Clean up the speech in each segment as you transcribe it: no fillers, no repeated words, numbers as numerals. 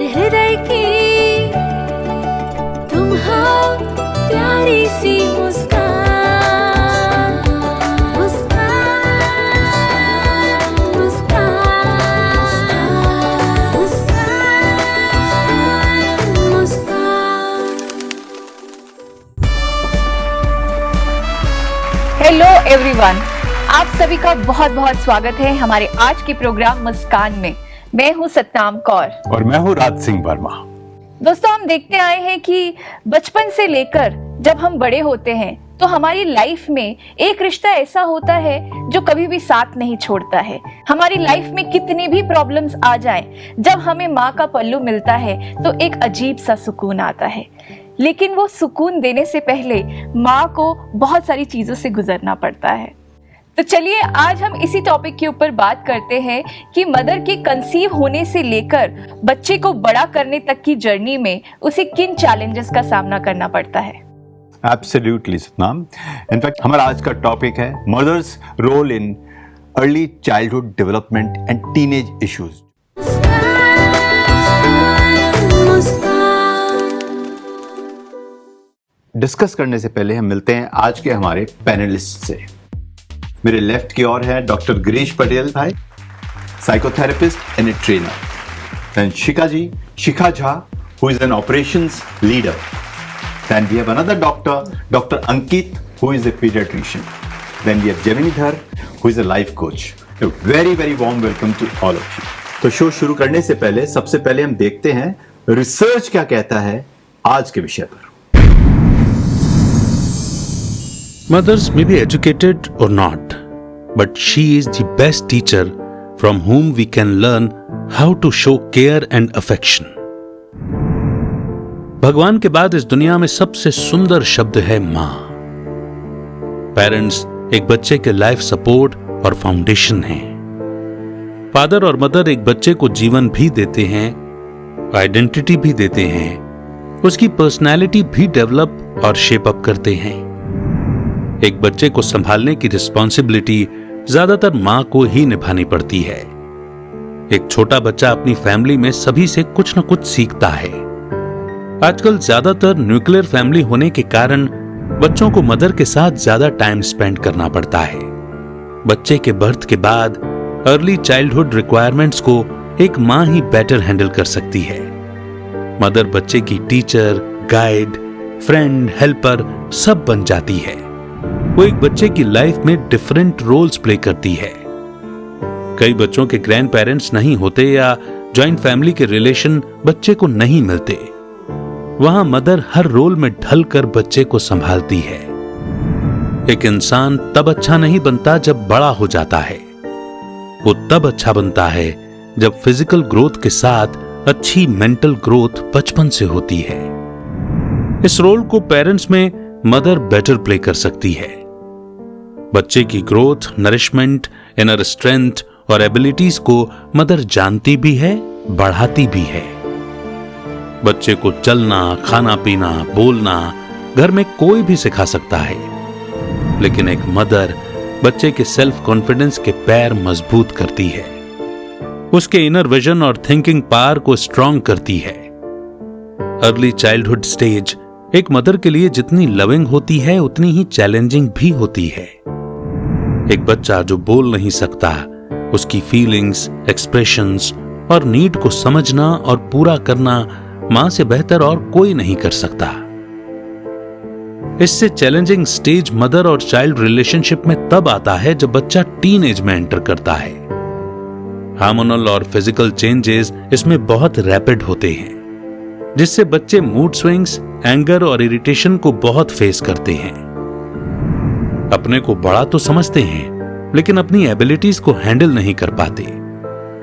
हृदय की तुम हो प्यारी सी मुस्कान, मुस्कान, मुस्कान, मुस्कान, मुस्कान। हेलो एवरीवन, आप सभी का बहुत बहुत स्वागत है हमारे आज के प्रोग्राम मुस्कान में। मैं हूं सतनाम कौर और मैं हूं राज सिंह वर्मा। दोस्तों, हम देखते आए हैं कि बचपन से लेकर जब हम बड़े होते हैं तो हमारी लाइफ में एक रिश्ता ऐसा होता है जो कभी भी साथ नहीं छोड़ता है। हमारी लाइफ में कितनी भी प्रॉब्लम्स आ जाएं, जब हमें माँ का पल्लू मिलता है तो एक अजीब सा सुकून आता है। लेकिन वो सुकून देने से पहले माँ को बहुत सारी चीजों से गुजरना पड़ता है। तो चलिए आज हम इसी टॉपिक के ऊपर बात करते हैं कि मदर के कंसीव होने से लेकर बच्चे को बड़ा करने तक की जर्नी में उसे किन चैलेंजेस का सामना करना पड़ता है। एब्सोल्युटली सतनाम। इनफैक्ट हमारा आज का टॉपिक है mother's role in early childhood development and teenage issues. Discuss करने से पहले हम मिलते हैं आज के हमारे पैनलिस्ट से। मेरे लेफ्ट की ओर है doctor Girish Patel bhai, psychotherapist and a trainer. Then Shikha Jha, who is an operations leader. Then we have another doctor Ankit, who is a paediatrician. Then we have Geminidhar, who is a life coach. Very very warm welcome to all of you. तो show शुरू करने से पहले सबसे पहले हम देखते हैं रिसर्च क्या कहता है आज के विषय पर। Mothers may be educated or not, but she is the best teacher from whom we can learn how to show care and affection. भगवान के बाद इस दुनिया में सबसे सुंदर शब्द है माँ। पेरेंट्स एक बच्चे के लाइफ सपोर्ट और फाउंडेशन हैं। फादर और मदर एक बच्चे को जीवन भी देते हैं, आइडेंटिटी भी देते हैं, उसकी पर्सनैलिटी भी डेवलप और शेप अप करते हैं। एक बच्चे को संभालने की रिस्पॉन्सिबिलिटी ज्यादातर मां को ही निभानी पड़ती है। एक छोटा बच्चा अपनी फैमिली में सभी से कुछ न कुछ सीखता है। आजकल ज्यादातर न्यूक्लियर फैमिली होने के कारण बच्चों को मदर के साथ ज्यादा टाइम स्पेंड करना पड़ता है। बच्चे के बर्थ के बाद अर्ली चाइल्डहुड रिक्वायरमेंट्स को एक मां ही बेटर हैंडल कर सकती है। मदर बच्चे की टीचर, गाइड, फ्रेंड, हेल्पर सब बन जाती है। वो एक बच्चे की लाइफ में डिफरेंट रोल्स प्ले करती है। कई बच्चों के ग्रैंड पेरेंट्स नहीं होते या जॉइंट फैमिली के रिलेशन बच्चे को नहीं मिलते। वहां मदर हर रोल में ढल कर बच्चे को संभालती है। एक इंसान तब अच्छा नहीं बनता जब बड़ा हो जाता है, वो तब अच्छा बनता है जब फिजिकल ग्रोथ के साथ अच्छी मेंटल ग्रोथ बचपन से होती है। इस रोल को पेरेंट्स में मदर बेटर प्ले कर सकती है। बच्चे की ग्रोथ, नरिशमेंट, इनर स्ट्रेंथ और एबिलिटीज को मदर जानती भी है, बढ़ाती भी है। बच्चे को चलना, खाना पीना, बोलना घर में कोई भी सिखा सकता है, लेकिन एक मदर बच्चे के सेल्फ कॉन्फिडेंस के पैर मजबूत करती है, उसके इनर विजन और थिंकिंग पावर को स्ट्रॉन्ग करती है। अर्ली चाइल्डहुड स्टेज एक मदर के लिए जितनी लविंग होती है उतनी ही चैलेंजिंग भी होती है। एक बच्चा जो बोल नहीं सकता, उसकी फीलिंग्स, एक्सप्रेशंस और नीड को समझना और पूरा करना मां से बेहतर और कोई नहीं कर सकता। इससे चैलेंजिंग स्टेज मदर और चाइल्ड रिलेशनशिप में तब आता है जब बच्चा टीनेज में एंटर करता है। हार्मोनल और फिजिकल चेंजेस इसमें बहुत रैपिड होते हैं, जिससे बच्चे मूड स्विंग्स, एंगर और इरिटेशन को बहुत फेस करते हैं। अपने को बड़ा तो समझते हैं, लेकिन अपनी एबिलिटीज को हैंडल नहीं कर पाते।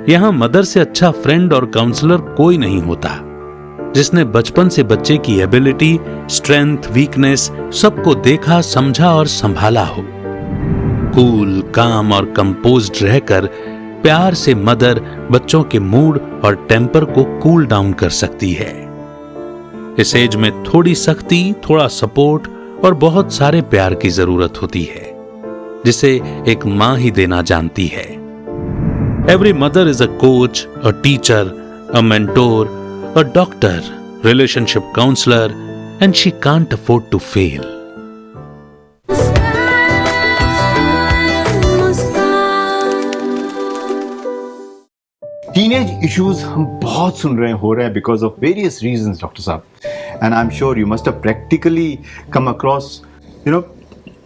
यहां मदर से अच्छा फ्रेंड और काउंसलर कोई नहीं होता, जिसने बचपन से बच्चे की एबिलिटी, स्ट्रेंथ, वीकनेस सबको देखा, समझा और संभाला हो। कूल, काम और कंपोज्ड रहकर प्यार से मदर बच्चों के मूड और टेम्पर को कूल डाउन कर सकती है। इस एज में थोड़ी सख्ती, थोड़ा सपोर्ट और बहुत सारे प्यार की जरूरत होती है, जिसे एक मां ही देना जानती है। Every mother is a coach, a teacher, a mentor, a doctor, relationship counselor, and she can't afford to fail. Teenage issues हम बहुत सुन रहे हैं, हो रहे हैं because of various reasons doctor sahab, and I am sure you must have practically come across, you know,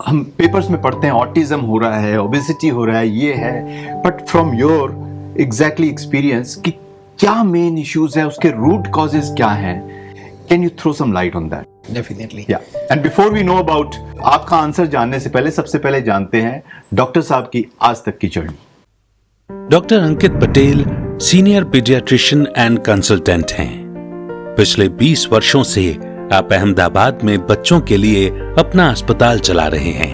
हम papers में पढ़ते हैं ऑटिज्म हो रहा है, ओबेसिटी हो रहा है, ये है, but from your exactly experience कि क्या मेन इश्यूज है, उसके रूट कॉजेज क्या हैं, can you throw some light on that? Definitely. And before we know about आपका आंसर जानने से पहले सबसे पहले जानते हैं डॉक्टर साहब की आज तक की journey. Doctor Ankit Patel senior paediatrician and consultant हैं। पिछले 20 वर्षों से आप अहमदाबाद में बच्चों के लिए अपना अस्पताल चला रहे हैं।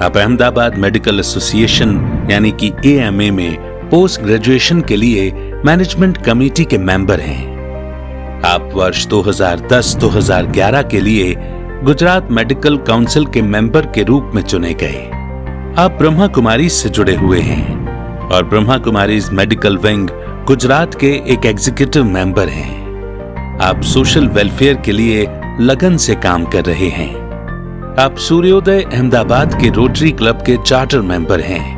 आप अहमदाबाद मेडिकल एसोसिएशन यानी कि AMA में पोस्ट ग्रेजुएशन के लिए मैनेजमेंट कमेटी के मेंबर हैं। आप वर्ष 2010-2011 के लिए गुजरात मेडिकल काउंसिल के मेंबर के रूप में चुने गए। आप ब्रह्मा कुमारी से जुड़े हुए हैं और ब्रह्मा कुमारीज मेडिकल विंग गुजरात के एक एग्जीक्यूटिव मेंबर हैं। आप सोशल वेलफेयर के लिए लगन से काम कर रहे हैं। आप सूर्योदय अहमदाबाद के रोटरी क्लब के चार्टर मेंबर हैं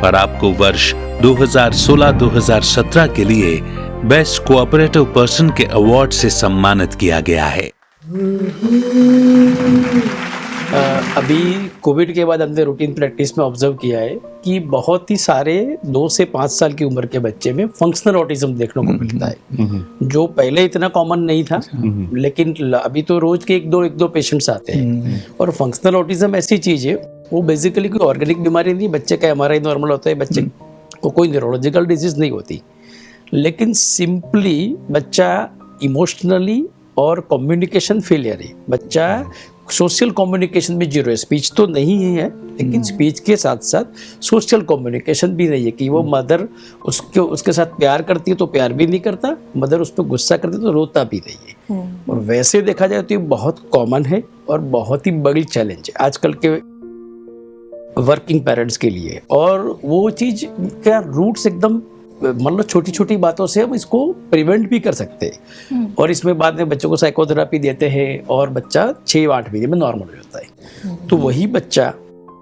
और आपको वर्ष 2016-2017 के लिए बेस्ट कोऑपरेटिव पर्सन के अवार्ड से सम्मानित किया गया है। अभी कोविड के बाद हमने रूटीन प्रैक्टिस में ऑब्जर्व किया है कि बहुत ही सारे 2 से 5 साल की उम्र के बच्चे में फंक्शनल ऑटिज्म देखने को मिलता है, जो पहले इतना कॉमन नहीं था, लेकिन अभी तो रोज के एक दो पेशेंट्स आते हैं। और फंक्शनल ऑटिज्म ऐसी चीज है, वो बेसिकली कोई ऑर्गेनिक बीमारी नहीं, बच्चे का MRI नॉर्मल होता है, बच्चे को कोई न्यूरोलॉजिकल डिजीज नहीं होती, लेकिन सिंपली बच्चा इमोशनली और कम्युनिकेशन फेलियर है। बच्चा सोशल कम्युनिकेशन में जीरो है, स्पीच तो नहीं है, लेकिन स्पीच के साथ साथ सोशल कम्युनिकेशन भी नहीं है कि वो मदर उसके साथ प्यार करती है तो प्यार भी नहीं करता, मदर उस पर गुस्सा करती है तो रोता भी नहीं है। और वैसे देखा जाए तो ये बहुत कॉमन है और बहुत ही बड़ी चैलेंज है आजकल के वर्किंग पेरेंट्स के लिए। और वो चीज़ का रूट्स एकदम मतलब छोटी छोटी बातों से हम इसको प्रिवेंट भी कर सकते हैं। और इसमें बाद में बच्चों को साइकोथेरेपी देते हैं और बच्चा 6-8 महीने में नॉर्मल हो जाता है। तो वही बच्चा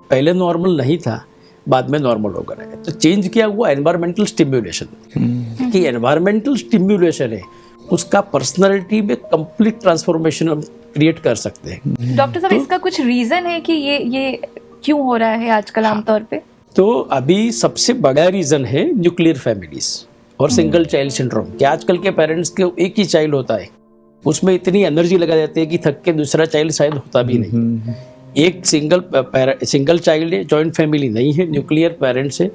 पहले नॉर्मल नहीं था, बाद में नॉर्मल हो गया है। तो चेंज किया हुआ एनवायरमेंटल स्टिम्युलेशन, कि एनवायरमेंटल स्टिम्युलेशन है उसका पर्सनालिटी में कंप्लीट ट्रांसफॉर्मेशन हम क्रिएट कर सकते हैं। डॉक्टर साहब, इसका कुछ रीजन है कि ये क्यों हो रहा है आजकल आमतौर पे? तो अभी सबसे बड़ा रीजन है न्यूक्लियर फैमिलीज और सिंगल चाइल्ड सिंड्रोम, कि आजकल के पेरेंट्स के एक ही चाइल्ड होता है, उसमें इतनी एनर्जी लगा देते हैं कि थक के दूसरा चाइल्ड शायद होता भी नहीं। एक सिंगल चाइल्ड है, जॉइंट फैमिली नहीं है, न्यूक्लियर पेरेंट्स है,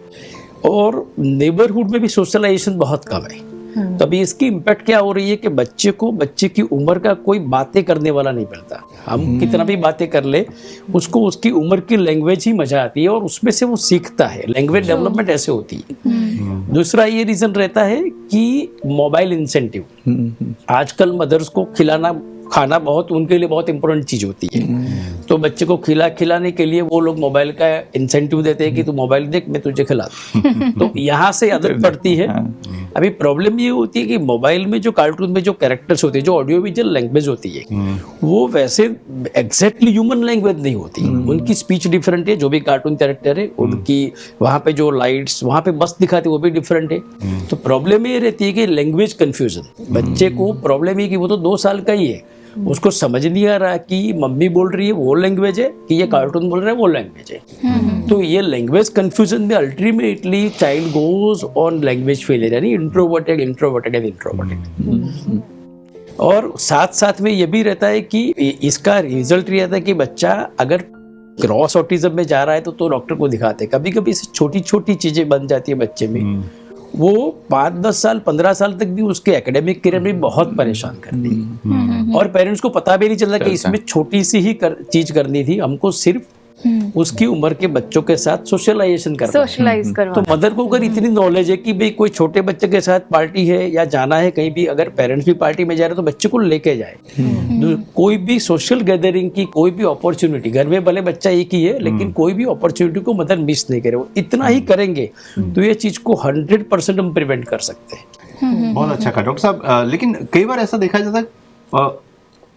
और नेबरहुड में भी सोशलाइजेशन बहुत कम है। तो अभी इसकी इम्पैक्ट क्या हो रही है कि बच्चे की उम्र का कोई बातें करने वाला नहीं मिलता। हम कितना भी बातें कर ले, उसको उसकी उम्र की लैंग्वेज ही मजा आती है और उसमें से वो सीखता है। लैंग्वेज डेवलपमेंट ऐसे होती है। दूसरा ये रीजन रहता है कि मोबाइल इंसेंटिव, आजकल मदर्स को खाना बहुत उनके लिए बहुत इंपॉर्टेंट चीज होती है। तो बच्चे को खिलाने के लिए वो लोग मोबाइल का इंसेंटिव देते हैं कि तू मोबाइल देख, मैं तुझे खिला दूं। तो यहाँ से आदत पड़ती है। अभी प्रॉब्लम ये होती है कि मोबाइल में जो कार्टून में जो कैरेक्टर्स होते हैं, जो ऑडियो विजुअल लैंग्वेज होती है, वो वैसे एग्जैक्टली ह्यूमन लैंग्वेज नहीं होती। उनकी स्पीच डिफरेंट है, जो भी कार्टून कैरेक्टर है उनकी वहाँ पे जो लाइट्स वहाँ पे बस दिखाते वो भी डिफरेंट है। तो प्रॉब्लम ये रहती है कि लैंग्वेज कंफ्यूजन। बच्चे को प्रॉब्लम है कि वो तो 2 साल का ही है, उसको समझ नहीं आ रहा कि मम्मी बोल रही है वो लैंग्वेज है कि ये कार्टून बोल रहा है वो लैंग्वेज है। तो ये लैंग्वेज कंफ्यूजन में ultimately child goes on language failure, यानी इंट्रोवर्टेड। और साथ में ये भी रहता है कि इसका रिजल्ट ये रहता है कि बच्चा अगर क्रॉस ऑटिज्म में जा रहा है तो डॉक्टर को दिखाते हैं। कभी कभी छोटी छोटी चीजें बन जाती है बच्चे में, वो 5-10 साल 15 साल तक भी उसके एकेडमिक करियर में बहुत परेशान करती है। और पेरेंट्स को पता भी नहीं चलता कि इसमें छोटी सी ही चीज करनी थी, हमको सिर्फ उसकी उम्र के बच्चों के साथ सोशलाइजेशन करना। तो मदर को अगर इतनी नॉलेज है कि भाई कोई छोटे बच्चे के साथ पार्टी है या जाना है कहीं भी, अगर पेरेंट्स भी पार्टी में जा रहे हैं तो बच्चे को लेके जाए। कोई भी सोशल गैदरिंग की कोई भी अपॉर्चुनिटी, घर में भले बच्चा एक ही है लेकिन कोई भी अपॉर्चुनिटी को मदर मिस नहीं करे, वो इतना ही करेंगे तो ये चीज को 100% हम प्रिवेंट कर सकते हैं। बहुत अच्छा कहा डॉक्टर साहब। लेकिन कई बार ऐसा देखा जाता है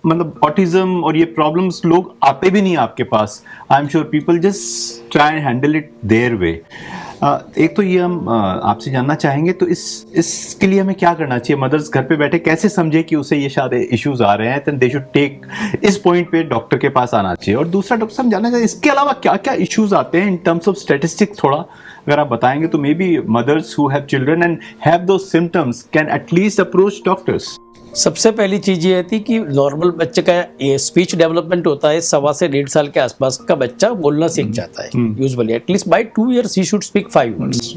मतलब ऑटिज्म और ये प्रॉब्लम्स लोग आते भी नहीं आपके पास। I am sure people just try and handle it their way. एक तो ये हम आपसे जानना चाहेंगे, तो इसके लिए हमें क्या करना चाहिए? मदर्स घर पे बैठे कैसे समझे कि उसे ये सारे इश्यूज आ रहे हैं, देन दे शुड टेक इस पॉइंट पे डॉक्टर के पास आना चाहिए। और दूसरा डॉक्टर साहब जानना चाहिए इसके अलावा क्या क्या इश्यूज आते हैं इन टर्म्स ऑफ स्टैटिस्टिक्स, थोड़ा अगर आप बताएंगे तो may be mothers who have children and have those symptoms can at least approach doctors. सबसे पहली चीज ये थी कि नॉर्मल बच्चे का ये स्पीच डेवलपमेंट होता है 1.25 से 1.5 साल के आसपास का बच्चा बोलना सीख जाता है usually, at least by 2 years he should speak 5 words।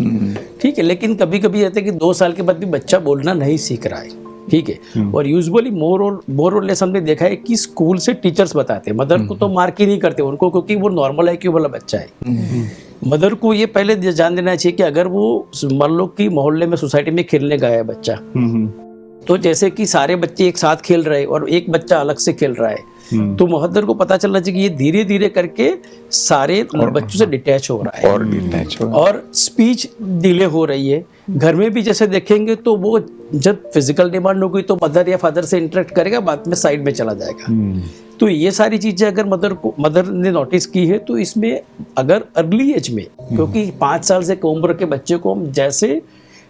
ठीक है, लेकिन कभी कभी रहता है कि 2 साल के बाद भी बच्चा बोलना नहीं सीख रहा है। ठीक है, और यूजुअली मोर और लेस हमने देखा है कि स्कूल से टीचर्स बताते हैं, मदर को तो मार्क ही नहीं करते उनको, क्योंकि वो नॉर्मल IQ वाला बच्चा है। मदर को ये पहले जान देना चाहिए कि अगर वो मान लो कि मोहल्ले में सोसाइटी में खेलने गया है बच्चा, तो जैसे कि सारे बच्चे एक साथ खेल रहे हैं और एक बच्चा अलग से खेल रहा है, तो मदर को पता चलना चाहिए कि ये धीरे धीरे करके सारे बच्चों से डिटैच हो रहा है और स्पीच डिले हो रही है। घर में भी जैसे देखेंगे तो वो जब फिजिकल डिमांड होगी तो मदर या फादर से इंटरेक्ट करेगा, बाद में साइड में चला जाएगा। तो ये सारी चीजें अगर मदर ने नोटिस की है तो इसमें अगर अर्ली एज में, क्योंकि 5 साल से कम उम्र के बच्चे को हम जैसे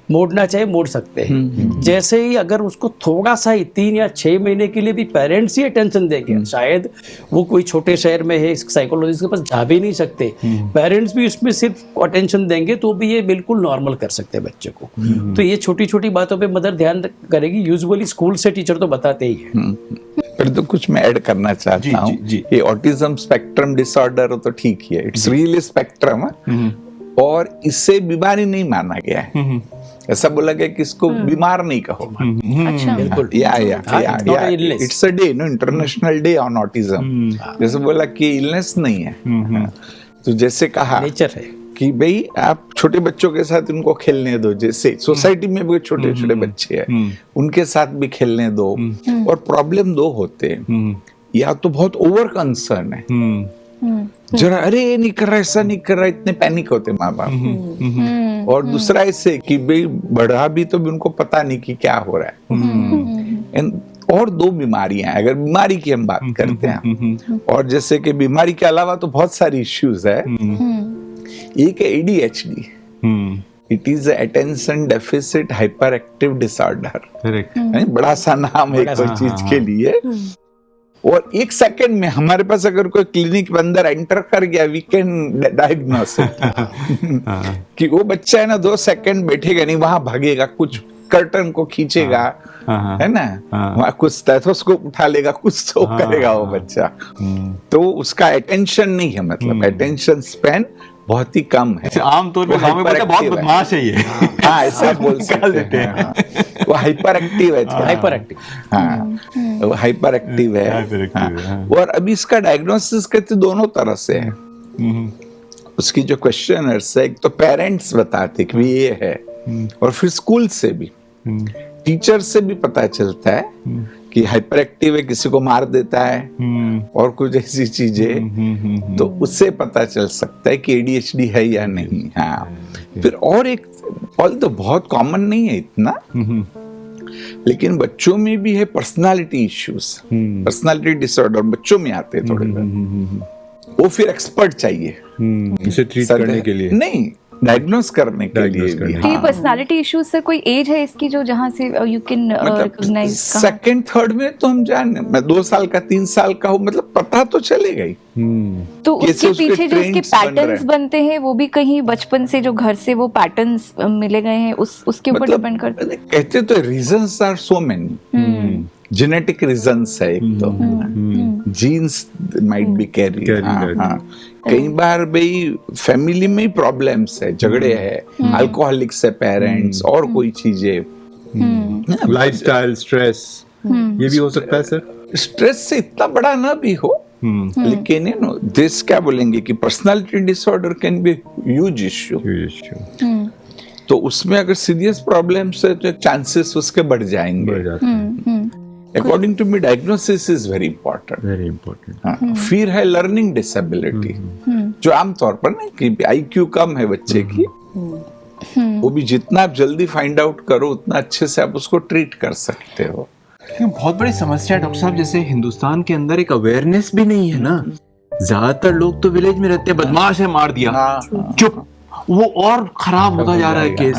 मोड़ना चाहे मोड़ सकते हैं, जैसे ही अगर उसको थोड़ा सा ही 3 या 6 महीने के लिए भी पेरेंट्स ही अटेंशन देंगे, शायद वो कोई छोटे शहर में है, साइकोलॉजिस्ट के पास जा भी नहीं सकते, पेरेंट्स भी उसमें सिर्फ अटेंशन देंगे तो भी ये बिल्कुल नॉर्मल कर सकते हैं बच्चे को। तो ये छोटी छोटी बातों पे मदर ध्यान करेगी। यूजुअली स्कूल से टीचर तो बताते ही है। फिर तो कुछ मैं ऐड करना चाहता हूँ, ये ऑटिज्म स्पेक्ट्रम डिसऑर्डर तो ठीक ही है, इट्स रियली स्पेक्ट्रम है और इससे बीमारी नहीं माना गया है। ऐसा बोला गया कि इसको बीमार नहीं कहो। अच्छा, बिल्कुल, या it's a day, no, international day on autism. जैसे बोला कि इलनेस नहीं है, तो जैसे कहा नेचर है कि भाई आप छोटे बच्चों के साथ उनको खेलने दो, जैसे सोसाइटी में भी छोटे छोटे बच्चे हैं उनके साथ भी खेलने दो। और प्रॉब्लम 2 होते हैं, या तो बहुत ओवर कंसर्न है, जरा अरे ये नहीं कर रहा, ऐसा नहीं कर रहा, इतने पैनिक होते माँ बाप। और दूसरा ऐसे कि भाई बढ़ा भी तो भी उनको पता नहीं कि क्या हो रहा है। और 2 बीमारियां, अगर बीमारी की हम बात करते हैं, और जैसे कि बीमारी के अलावा तो बहुत सारी इश्यूज है। एक है ADHD, it is attention deficit hyper active disorder. बड़ा सा नाम है कोई चीज के लिए। और 1 सेकंड में हमारे पास अगर कोई क्लिनिक में अंदर एंटर कर गया, वी कैन डायग्नोस कि वो बच्चा है ना 2 सेकंड बैठेगा नहीं, वहां भागेगा, कुछ कर्टन को खींचेगा, है ना, वहां कुछ स्टेथोस्कोप उठा लेगा, कुछ तो करेगा वो बच्चा। तो उसका अटेंशन नहीं है, मतलब अटेंशन स्पैन बहुत ही कम है। आमतौर पे गांव में बच्चा बहुत बदमाश है ये। हाँ, ऐसा बोल सकते हैं। वो हाइपर एक्टिव है, हाइपर एक्टिव, हाँ, वो हाइपर एक्टिव है। और अभी इसका डायग्नोसिस कहते दोनों तरह से है। उसकी जो क्वेश्चनर्स है, एक तो पेरेंट्स बताते कि ये है, और फिर स्कूल से भी, टीचर से भी पता चलता है कि हाइपर एक्टिव है, किसी को मार देता है और कुछ ऐसी चीजें, तो उससे पता चल सकता है कि ADHD है या नहीं। हाँ, फिर और एक तो बहुत कॉमन नहीं है इतना, लेकिन बच्चों में भी है पर्सनालिटी इश्यूज, पर्सनालिटी डिसऑर्डर बच्चों में आते हैं थोड़े बहुत। वो फिर एक्सपर्ट चाहिए इसे ट्रीट करने के लिए, नहीं डायग्नोस करने के लिए भी। तो ये पर्सनालिटी इश्यूज से कोई एज है इसकी जो जहाँ से you can recognise? Second third में तो हम जाने, मैं 2 साल का 3 साल का हूँ, मतलब पता तो चलेगा ही। तो उसके पीछे जो उसके पैटर्न्स बनते हैं वो भी कहीं बचपन से जो घर से वो पैटर्न्स मिले गए हैं उसके ऊपर डिपेंड करते हैं। कहते तो reasons are so many, genetic reasons है, एक तो जीन्स माइट बी कैरी। कई बार भाई फैमिली में ही प्रॉब्लम्स है, झगड़े है, अल्कोहलिक्स है पेरेंट्स, और कोई चीजें, लाइफस्टाइल, स्ट्रेस, ये भी हो सकता है सर। स्ट्रेस से इतना बड़ा ना भी हो, लेकिन यू नो दिस क्या बोलेंगे कि personality disorder can be huge issue. तो उसमें अगर सीरियस प्रॉब्लम्स है तो चांसेस उसके बढ़ जाएंगे। According to me diagnosis is very important, very important. फिर है लर्निंग डिसेबिलिटी, जो आमतौर पर नहीं कि IQ कम है बच्चे की, वो भी जितना आप जल्दी फाइंड आउट करो उतना अच्छे से आप उसको ट्रीट कर सकते हो। ये बहुत बड़ी समस्या है डॉक्टर साहब, जैसे हिंदुस्तान के अंदर एक अवेयरनेस भी नहीं है ना। ज्यादातर लोग तो विलेज में रहते हैं, बदमाश है मार दिया, हाँ, चुप, वो और खराब होता जा रहा है केस।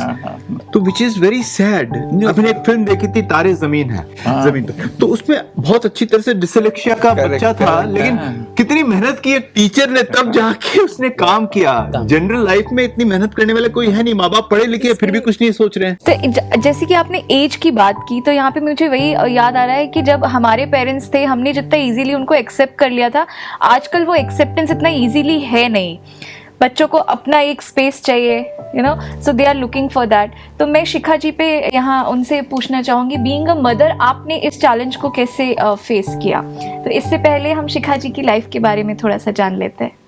तो विच इज वेरी सैड। अभी एक फिल्म देखी थी तारे जमीन है, जमीन पे, तो उसमें बहुत अच्छी तरह से डिसलेक्सिया का बच्चा था, लेकिन कितनी मेहनत की एक टीचर ने तब जाके उसने काम किया। जनरल लाइफ में इतनी मेहनत करने वाले कोई है नहीं, माँ बाप पढ़े लिखे फिर भी कुछ नहीं सोच रहे हैं। तो जैसे कि आपने एज की बात की, तो यहाँ पे मुझे वही याद आ रहा है कि जब हमारे पेरेंट्स थे, हमने जितना इजीली उनको एक्सेप्ट कर लिया था, आजकल वो एक्सेप्टेंस इतना इजीली है नहीं। बच्चों को अपना एक स्पेस चाहिए, you know, so they are looking for that. तो मैं शिखा जी पे यहाँ उनसे पूछना चाहूँगी, बीइंग अ मदर आपने इस चैलेंज को कैसे फेस किया? तो इससे पहले हम शिखा जी की लाइफ के बारे में थोड़ा सा जान लेते हैं।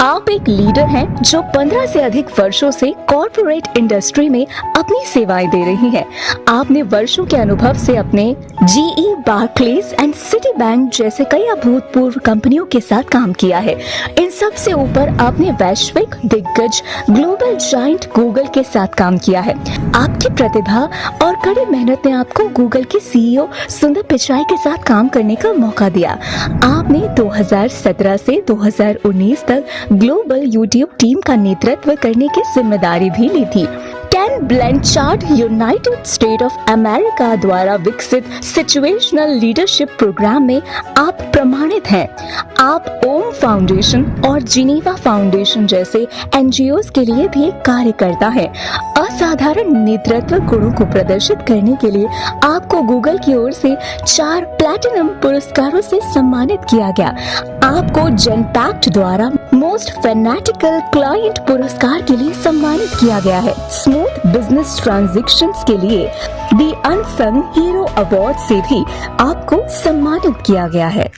आप एक लीडर हैं जो 15 से अधिक वर्षों से कॉर्पोरेट इंडस्ट्री में अपनी सेवाएं दे रही हैं। आपने वर्षों के अनुभव से अपने GE, बार्क्लेज एंड सिटी बैंक जैसे कई अभूतपूर्व कंपनियों के साथ काम किया है। इन सब से ऊपर आपने वैश्विक दिग्गज ग्लोबल जायंट गूगल के साथ काम किया है। आपकी प्रतिभा और कड़ी मेहनत ने आपको गूगल के CEO सुंदर पिचाई के साथ काम करने का मौका दिया। आपने 2017 से 2019 तक ग्लोबल यूट्यूब टीम का नेतृत्व करने की जिम्मेदारी भी ली थी। Ken Blanchard United State of America द्वारा विकसित सिचुएशनल लीडरशिप प्रोग्राम में आप प्रमाणित हैं। आप ओम फाउंडेशन और जिनेवा फाउंडेशन जैसे NGOs के लिए भी कार्यकर्ता हैं। असाधारण नेतृत्व गुणों को प्रदर्शित करने के लिए आपको गूगल की ओर से 4 प्लैटिनम पुरस्कारों से सम्मानित किया गया। आपको जेनपैक्ट द्वारा मोस्ट फैनेटिकल क्लाइंट पुरस्कार के लिए सम्मानित किया गया है। स्मूथ बिजनेस ट्रांजैक्शंस के लिए द अनसंग हीरो अवार्ड से भी आपको सम्मानित किया गया है।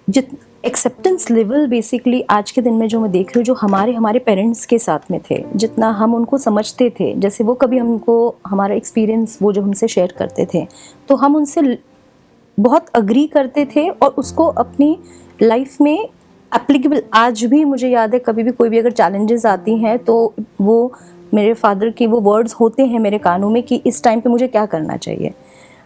जित एक्सेप्टेंस लेवल बेसिकली आज के दिन में जो मैं देख रही हूँ, जो हमारे पेरेंट्स के साथ में थे, जितना हम उनको समझते थे, जैसे वो कभी हमको हमारा एक्सपीरियंस वो जो हमसे शेयर करते थे, तो हम उनसे बहुत अग्री करते थे और उसको अपनी लाइफ में एप्लीकेबल, आज भी मुझे याद है कभी भी कोई भी अगर चैलेंजेस आती हैं तो वो मेरे फादर के वो वर्ड्स होते हैं मेरे कानों में कि इस टाइम पे मुझे क्या करना चाहिए।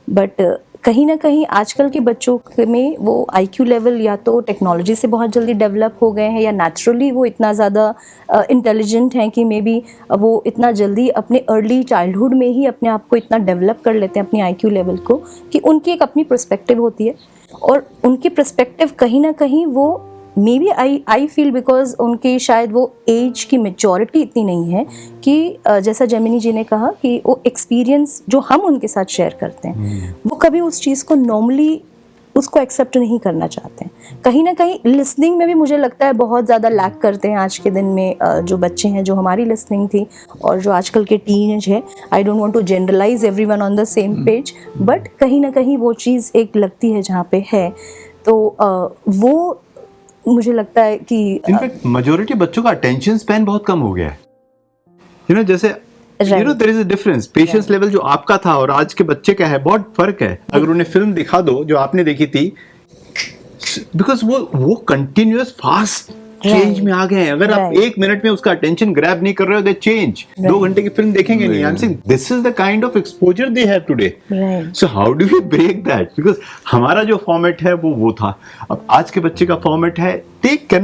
बट कहीं ना कहीं आजकल के बच्चों में वो IQ लेवल या तो टेक्नोलॉजी से बहुत जल्दी डेवलप हो गए हैं या नेचुरली वो इतना ज़्यादा इंटेलिजेंट हैं कि मे बी वो इतना जल्दी अपने अर्ली चाइल्डहुड में ही अपने आप को इतना डेवलप कर लेते हैं अपनी IQ लेवल को कि उनकी एक अपनी पर्सपेक्टिव होती है और उनकी पर्सपेक्टिव कहीं ना कहीं वो maybe I feel because उनकी शायद वो एज की मेच्योरिटी इतनी नहीं है कि जैसा जेमिनी जी ने कहा कि वो एक्सपीरियंस जो हम उनके साथ शेयर करते हैं वो कभी उस चीज़ को नॉर्मली उसको एक्सेप्ट नहीं करना चाहते हैं। कहीं ना कहीं लिसनिंग में भी मुझे लगता है बहुत ज़्यादा लैक करते हैं आज के दिन में जो बच्चे हैं, जो हमारी लिसनिंग थी और जो आजकल के टीनेज है। I don't want to generalise everyone on the same page, but कहीं ना कहीं वो चीज़ एक लगती है जहाँ पे है, तो वो मुझे लगता है कि इनफैक्ट मेजॉरिटी बच्चों का अटेंशन स्पैन बहुत कम हो गया है। जैसे there is a difference, patience level जो आपका था और आज के बच्चे का है, बहुत फर्क है। अगर उन्हें फिल्म दिखा दो जो आपने देखी थी, बिकॉज वो कंटिन्यूअस फास्ट चेंज में आ गए हैं। अगर आप 1 मिनट में उसका अटेंशन ग्रैब नहीं कर रहे हो, दे चेंज। 2 घंटे की फिल्म देखेंगे नहीं। I am saying this is the kind of exposure they have today. So how do we break that? Because हमारा जो फॉर्मेट है वो था, अब आज के बच्चे का फॉर्मेट है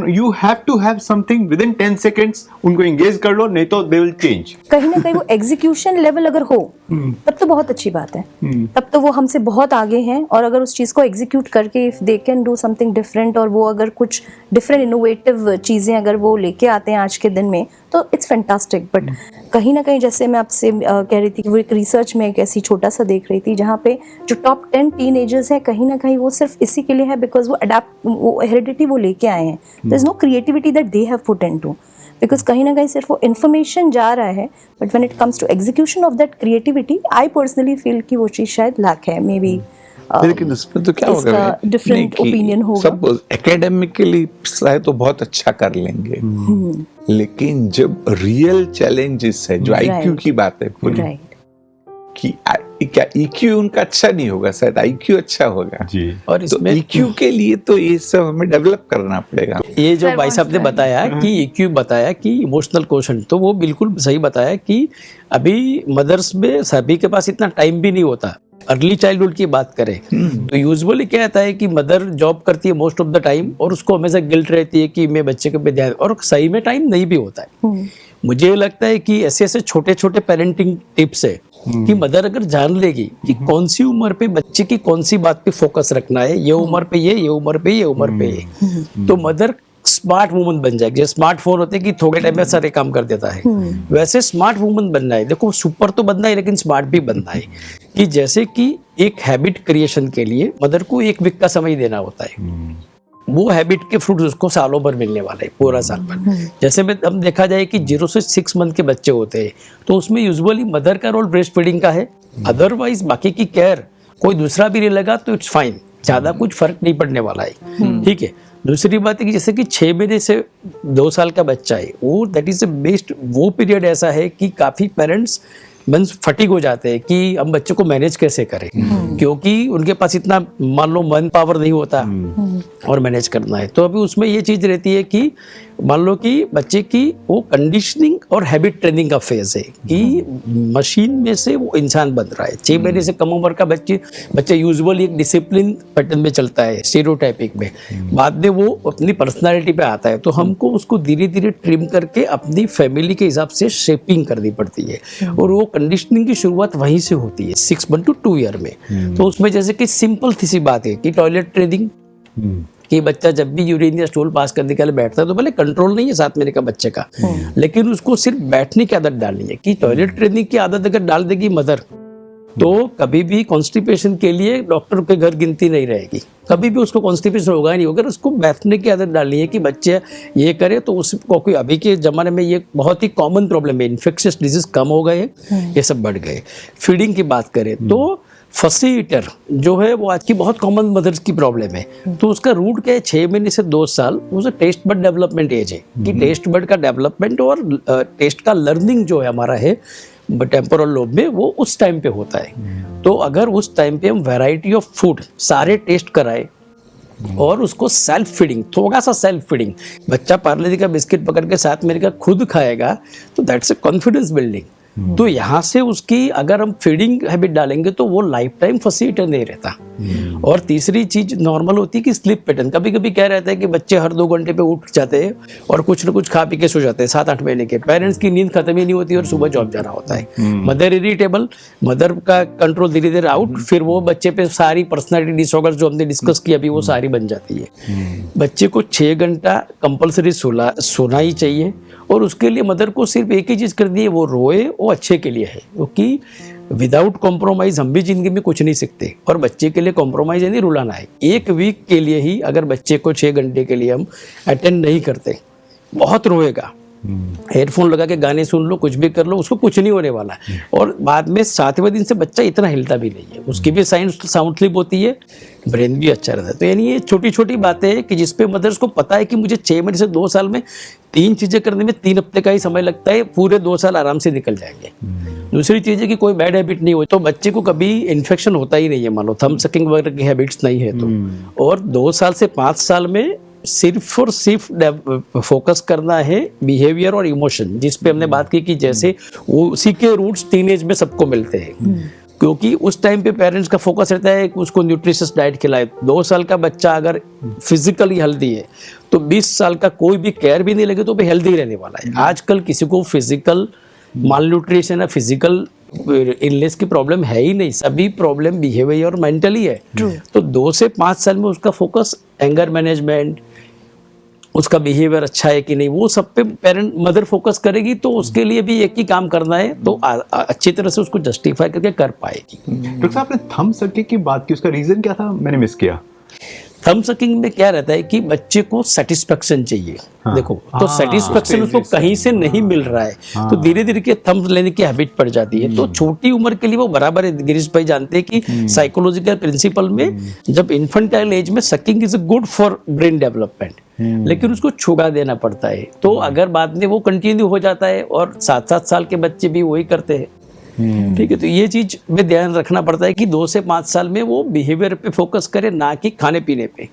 you have to have something within 10 seconds, उनको engage कर लो, नहीं तो they will change। कहीं ना कहीं वो एग्जीक्यूशन लेवल अगर हो तब तो बहुत अच्छी बात है, तब तो वो हमसे बहुत आगे हैं। और अगर उस चीज़ को एग्जीक्यूट करके if they can do something different और वो अगर कुछ डिफरेंट इनोवेटिव चीज़ें अगर वो लेके आते हैं आज के दिन में, तो इट्स फैंटास्टिक। बट कहीं ना कहीं जैसे मैं आपसे कह रही थी कि वो एक रिसर्च में एक ऐसी छोटा सा देख रही थी जहाँ पे जो टॉप 10 टीनेजर्स हैं, कहीं ना कहीं वो सिर्फ इसी के लिए है बिकॉज वो हेरिडिटी वो लेके आए हैं। There is no creativity that they have put into, because कहीं ना कहीं सिर्फ वो इन्फॉर्मेशन जा रहा है, but when it comes to execution of that creativity, I personally feel कि वो चीज़ शायद लैक है। मे बी लेकिन इसमें तो क्या होगा, डिफरेंट ओपिनियन होगा। सब एकेडमिकली शायद तो बहुत अच्छा कर लेंगे, लेकिन जब रियल चैलेंजेस है, जो IQ की बात है पूरी, कि क्या EQ उनका अच्छा नहीं होगा, शायद IQ अच्छा होगा। जी। और तो इसमें EQ के लिए तो ये सब हमें डेवलप करना पड़ेगा। ये जो Sir, भाई साहब ने wants to बताया कि EQ बताया कि इमोशनल क्वोशंट, तो वो बिल्कुल सही बताया कि अभी मदर्स में सभी के पास इतना टाइम भी नहीं होता। अर्ली चाइल्डहुड की बात करें तो यूजुअली क्या रहता है कि मदर जॉब करती है मोस्ट ऑफ द टाइम और उसको हमेशा गिल्ट रहती है कि मैं बच्चे के पे ध्यान, और सही में टाइम नहीं भी होता है। मुझे लगता है कि ऐसे ऐसे छोटे छोटे पेरेंटिंग टिप्स है कि मदर अगर जान लेगी कि कौन सी उम्र पे बच्चे की कौन सी बात पे फोकस रखना है, ये उम्र पे ये उम्र पे ये उम्र पे ये, तो मदर स्मार्ट वुमन बन जाएगी। जैसे स्मार्टफोन होते हैं कि थोड़े टाइम में सारे काम कर देता है, वैसे स्मार्ट वुमन बनना है। देखो सुपर तो बनना है लेकिन स्मार्ट भी बनना है। कि जैसे कि एक हैबिट क्रिएशन के लिए मदर को 1 वीक का समय देना होता है, वो हैबिट के फ्रूट उसको सालों भर मिलने वाले हैं, पूरा साल भर। जैसे में हम देखा जाए कि 0 से 6 मंथ के बच्चे होते हैं तो उसमें यूजुअली मदर का रोल ब्रेस्ट फीडिंग का है, अदरवाइज बाकी की केयर कोई दूसरा भी नहीं लगा तो इट्स फाइन, ज्यादा कुछ फर्क नहीं पड़ने वाला है। ठीक है। दूसरी बात है कि जैसे कि 6 महीने से 2 साल का बच्चा है, वो दैट इज द बेस्ट, वो पीरियड ऐसा है कि काफी पेरेंट्स मीन्स फटीग हो जाते हैं कि हम बच्चे को मैनेज कैसे करें, क्योंकि उनके पास इतना मान लो मन पावर नहीं होता और मैनेज करना है। तो अभी उसमें ये चीज रहती है कि मान लो कि बच्चे की वो कंडीशनिंग और हैबिट ट्रेनिंग का फेज है कि मशीन में से वो इंसान बन रहा है। 6 महीने से कम उम्र का बच्चे यूजुअली एक डिसिप्लिन पैटर्न में चलता है, स्टीरियोटाइपिक में, बाद में वो अपनी पर्सनालिटी पे आता है। तो हमको उसको धीरे धीरे ट्रिम करके अपनी फैमिली के हिसाब से शेपिंग करनी पड़ती है और वो कंडीशनिंग की शुरुआत वहीं से होती है 6 मंथ टू 2 ईयर में। तो उसमें जैसे कि सिंपल सी बात है कि टॉयलेट ट्रेनिंग, कि बच्चा जब भी यूरिन या स्टूल पास करने के लिए बैठता है तो भले कंट्रोल नहीं है 7 महीने का बच्चे का, लेकिन उसको सिर्फ बैठने की आदत डालनी है। कि टॉयलेट ट्रेनिंग की आदत अगर डाल देगी मदर तो कभी भी कॉन्स्टिपेशन के लिए डॉक्टर के घर गिनती नहीं रहेगी, कभी भी उसको कॉन्स्टिपेशन होगा ही नहीं। अगर उसको बैठने की आदत डालनी है कि बच्चे ये करे तो उसको कोई, अभी के ज़माने में ये बहुत ही कॉमन प्रॉब्लम है, इन्फेक्शियस डिजीज कम हो गए, ये सब बढ़ गए। फीडिंग की बात करें तो फसी ईटर जो है वो आज की बहुत कॉमन मदर्स की प्रॉब्लम है। तो उसका रूट क्या है, 6 महीने से 2 साल वो टेस्ट बड डेवलपमेंट एज है कि टेस्ट बड का डेवलपमेंट और टेस्ट का लर्निंग जो है हमारा है टेम्पोरल लोब में, वो उस टाइम पे होता है। तो अगर उस टाइम पे हम वैरायटी ऑफ फूड सारे टेस्ट कराए और उसको सेल्फ फीडिंग, थोड़ा सा सेल्फ फीडिंग, बच्चा पार्ले जी का बिस्किट पकड़ के 7 महीने का खुद खाएगा तो दैट्स ए कॉन्फिडेंस बिल्डिंग। तो यहाँ से उसकी अगर हम फीडिंग हैबिट डालेंगे तो वो लाइफ टाइम फसी ईटर नहीं रहता। और तीसरी चीज नॉर्मल होती है कि स्लीप पैटर्न, कभी कभी क्या रहता है कि बच्चे हर 2 घंटे पे उठ जाते हैं और कुछ ना कुछ खा पी के सो जाते हैं। 7-8 महीने के पेरेंट्स की नींद खत्म ही नहीं होती और सुबह जॉब जाना होता है। मदर इरिटेबल, मदर का कंट्रोल धीरे धीरे आउट, फिर वो बच्चे पे सारी पर्सनैलिटी डिसऑर्डर जो हमने डिस्कस किया अभी वो सारी बन जाती है। बच्चे को 6 घंटा कंपल्सरी सोना ही चाहिए और उसके लिए मदर को सिर्फ एक ही चीज करनी है, वो रोए, वो अच्छे के लिए है। क्योंकि विदाउट कॉम्प्रोमाइज हम भी जिंदगी में कुछ नहीं सीखते और बच्चे के लिए कॉम्प्रोमाइज यानी रुलाना है। 1 वीक के लिए ही अगर बच्चे को 6 घंटे के लिए हम अटेंड नहीं करते, बहुत रोएगा, हेडफोन लगा के गाने सुन लो, कुछ भी कर लो, उसको कुछ नहीं होने वाला है। और बाद में 7वें दिन से बच्चा इतना हिलता भी नहीं है, उसकी भी साउंड स्लीप होती है, ब्रेन भी अच्छा रहता है। तो यानी ये छोटी छोटी बातें हैं कि जिसपे मदर्स को पता है कि मुझे 6 महीने से 2 साल में 3 चीजें करने में 3 हफ्ते का ही समय लगता है, पूरे 2 साल आराम से निकल जाएंगे। दूसरी चीज है कि कोई बैड हैबिट नहीं हो तो बच्चे को कभी इन्फेक्शन होता ही नहीं है, मान लो थंब सकिंग वगैरह की हैबिट्स नहीं है तो। और 2 साल से 5 साल में सिर्फ और सिर्फ फोकस करना है बिहेवियर और इमोशन, जिस पे हमने बात की कि जैसे वो उसी के रूट्स टीनेज में सबको मिलते हैं। क्योंकि उस टाइम पे पेरेंट्स का फोकस रहता है कि उसको न्यूट्रिशियस डाइट खिलाए। 2 साल का बच्चा अगर फिजिकली हेल्दी है तो 20 साल का कोई भी केयर भी नहीं लगे तो भी हेल्दी रहने वाला है। आजकल किसी को फिजिकल मालन्यूट्रिशन या फिजिकल इलनेस की प्रॉब्लम है ही नहीं, सभी प्रॉब्लम बिहेवियर और मेंटली है। तो 2 से 5 साल में उसका फोकस एंगर मैनेजमेंट, उसका बिहेवियर अच्छा है कि नहीं, वो सब पे पेरेंट मदर फोकस करेगी तो उसके लिए भी एक ही काम करना है, तो अच्छी तरह से उसको जस्टिफाई करके कर पाएगी। डॉक्टर साहब आपने थंब सके की बात की, उसका रीजन क्या था, मैंने मिस किया। थंब सकिंग में क्या रहता है कि बच्चे को सेटिस्फेक्शन चाहिए। देखो तो सेटिस्फेक्शन उसको कहीं से नहीं मिल रहा है तो धीरे धीरे के थंब लेने की हैबिट पड़ जाती है। तो छोटी उम्र के लिए वो बराबर है, गिरीश भाई जानते हैं कि साइकोलॉजिकल प्रिंसिपल में जब इन्फेंटाइल एज में sucking is good for brain development, लेकिन उसको छुड़ा देना पड़ता है। तो अगर बाद में वो कंटिन्यू हो जाता है और 7-7 साल के बच्चे भी वही करते हैं ठीक है, तो ये चीज में ध्यान रखना पड़ता है कि 2 से 5 साल में वो बिहेवियर पे फोकस करे, ना कि खाने पीने पे।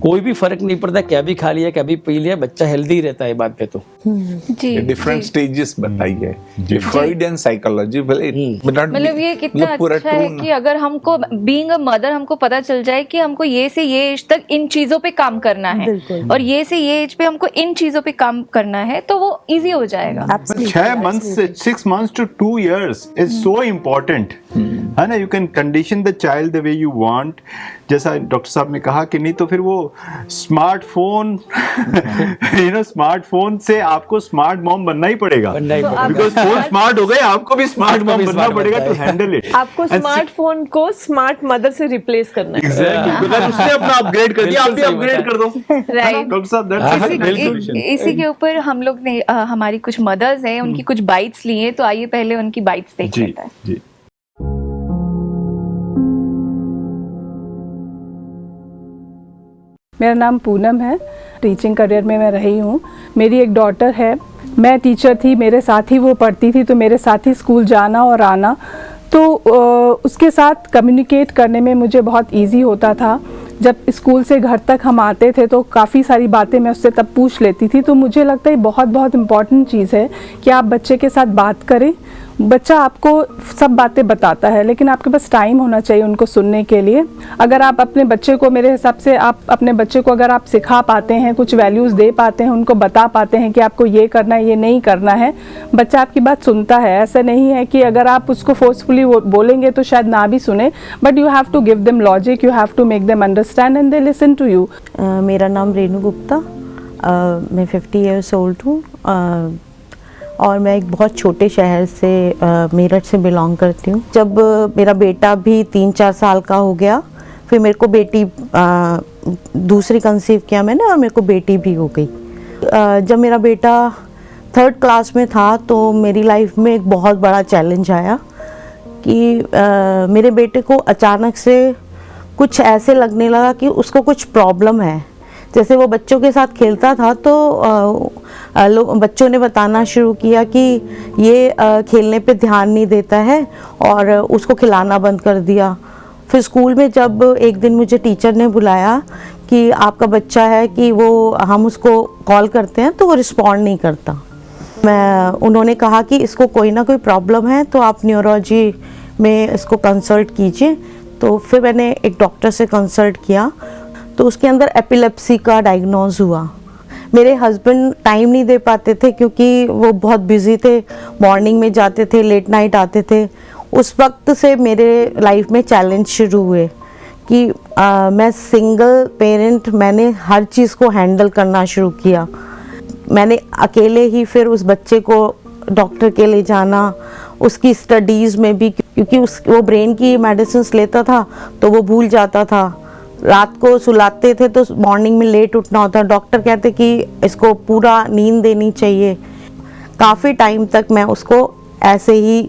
कोई भी फर्क नहीं पड़ता, क्या भी खा लिया क्या भी पी लिया, बच्चा हेल्दी रहता है बाद पे। तो जी डिफरेंट स्टेजेस बताइए, फ्रॉइड एंड साइकोलॉजी, मतलब ये कितना अच्छा है कि अगर हमको बीइंग अ मदर हमको पता चल जाए कि हमको ये से ये एज तक इन चीजों पे काम करना है बिल्कुल। और ये से ये एज पे हमको इन चीजों पे काम करना है, तो वो इजी हो जाएगा। 6 months से 6 months to 2 years is so important, है ना? You can condition the child the way you want, जैसा डॉक्टर साहब ने कहा कि नहीं तो फिर वो स्मार्टफोन स्मार्टफोन से आपको स्मार्ट मॉम बनना ही पड़ेगा, बिकॉज फोन स्मार्ट हो गए, आपको भी स्मार्ट मॉम बनना पड़ेगा टू हैंडल इट। आपको स्मार्टफोन को स्मार्ट मदर से रिप्लेस करना है। एग्जैक्टली, बिकॉज उसने अपना अपग्रेड कर दिया, आप भी अपग्रेड कर दो। राइट डॉक्टर साहब, दैट्स इसी के ऊपर हम लोग ने हमारी कुछ मदर्स हैं, उनकी कुछ बाइट्स लिए, तो आइए पहले उनकी बाइट्स देख लेते हैं। जी। मेरा नाम पूनम है, टीचिंग करियर में मैं रही हूँ। मेरी एक डॉटर है, मैं टीचर थी, मेरे साथ ही वो पढ़ती थी, तो मेरे साथ ही स्कूल जाना और आना, तो उसके साथ कम्युनिकेट करने में मुझे बहुत इजी होता था। जब स्कूल से घर तक हम आते थे तो काफ़ी सारी बातें मैं उससे तब पूछ लेती थी। तो मुझे लगता है बहुत बहुत इम्पॉर्टेंट चीज़ है कि आप बच्चे के साथ बात करें। बच्चा आपको सब बातें बताता है, लेकिन आपके पास टाइम होना चाहिए उनको सुनने के लिए। अगर आप अपने बच्चे को, मेरे हिसाब से आप अपने बच्चे को अगर आप सिखा पाते हैं, कुछ वैल्यूज़ दे पाते हैं, उनको बता पाते हैं कि आपको ये करना है, ये नहीं करना है, बच्चा आपकी बात सुनता है। ऐसा नहीं है कि अगर आप उसको फोर्सफुली बोलेंगे तो शायद ना भी सुने, but you have to give them logic, you have to make them understand and they listen to you. मेरा नाम रेनू गुप्ता, मैं 50 ईयर्स ओल्ड हूँ और मैं एक बहुत छोटे शहर से मेरठ से बिलोंग करती हूँ। जब मेरा बेटा भी 3-4 साल का हो गया, फिर मेरे को बेटी दूसरी कंसीव किया मैंने और मेरे को बेटी भी हो गई। जब मेरा बेटा 3rd क्लास में था तो मेरी लाइफ में एक बहुत बड़ा चैलेंज आया कि मेरे बेटे को अचानक से कुछ ऐसे लगने लगा कि उसको कुछ प्रॉब्लम है। जैसे वो बच्चों के साथ खेलता था तो बच्चों ने बताना शुरू किया कि ये खेलने पे ध्यान नहीं देता है और उसको खिलाना बंद कर दिया। फिर स्कूल में जब एक दिन मुझे टीचर ने बुलाया कि आपका बच्चा है कि वो हम उसको कॉल करते हैं तो वो रिस्पॉन्ड नहीं करता। उन्होंने कहा कि इसको कोई ना कोई प्रॉब्लम है तो आप न्यूरोलॉजी में इसको कंसल्ट कीजिए। तो फिर मैंने एक डॉक्टर से कंसल्ट किया तो उसके अंदर एपिलेप्सी का डायग्नोज हुआ। मेरे हस्बैंड टाइम नहीं दे पाते थे क्योंकि वो बहुत बिजी थे, मॉर्निंग में जाते थे, लेट नाइट आते थे। उस वक्त से मेरे लाइफ में चैलेंज शुरू हुए कि मैं सिंगल पेरेंट, मैंने हर चीज़ को हैंडल करना शुरू किया। मैंने अकेले ही फिर उस बच्चे को डॉक्टर के ले जाना, उसकी स्टडीज़ में भी, क्योंकि वो ब्रेन की मेडिसिन लेता था तो वो भूल जाता था। रात को सुलाते थे तो मॉर्निंग में लेट उठना होता। डॉक्टर कहते कि इसको पूरा नींद देनी चाहिए। काफ़ी टाइम तक मैं उसको ऐसे ही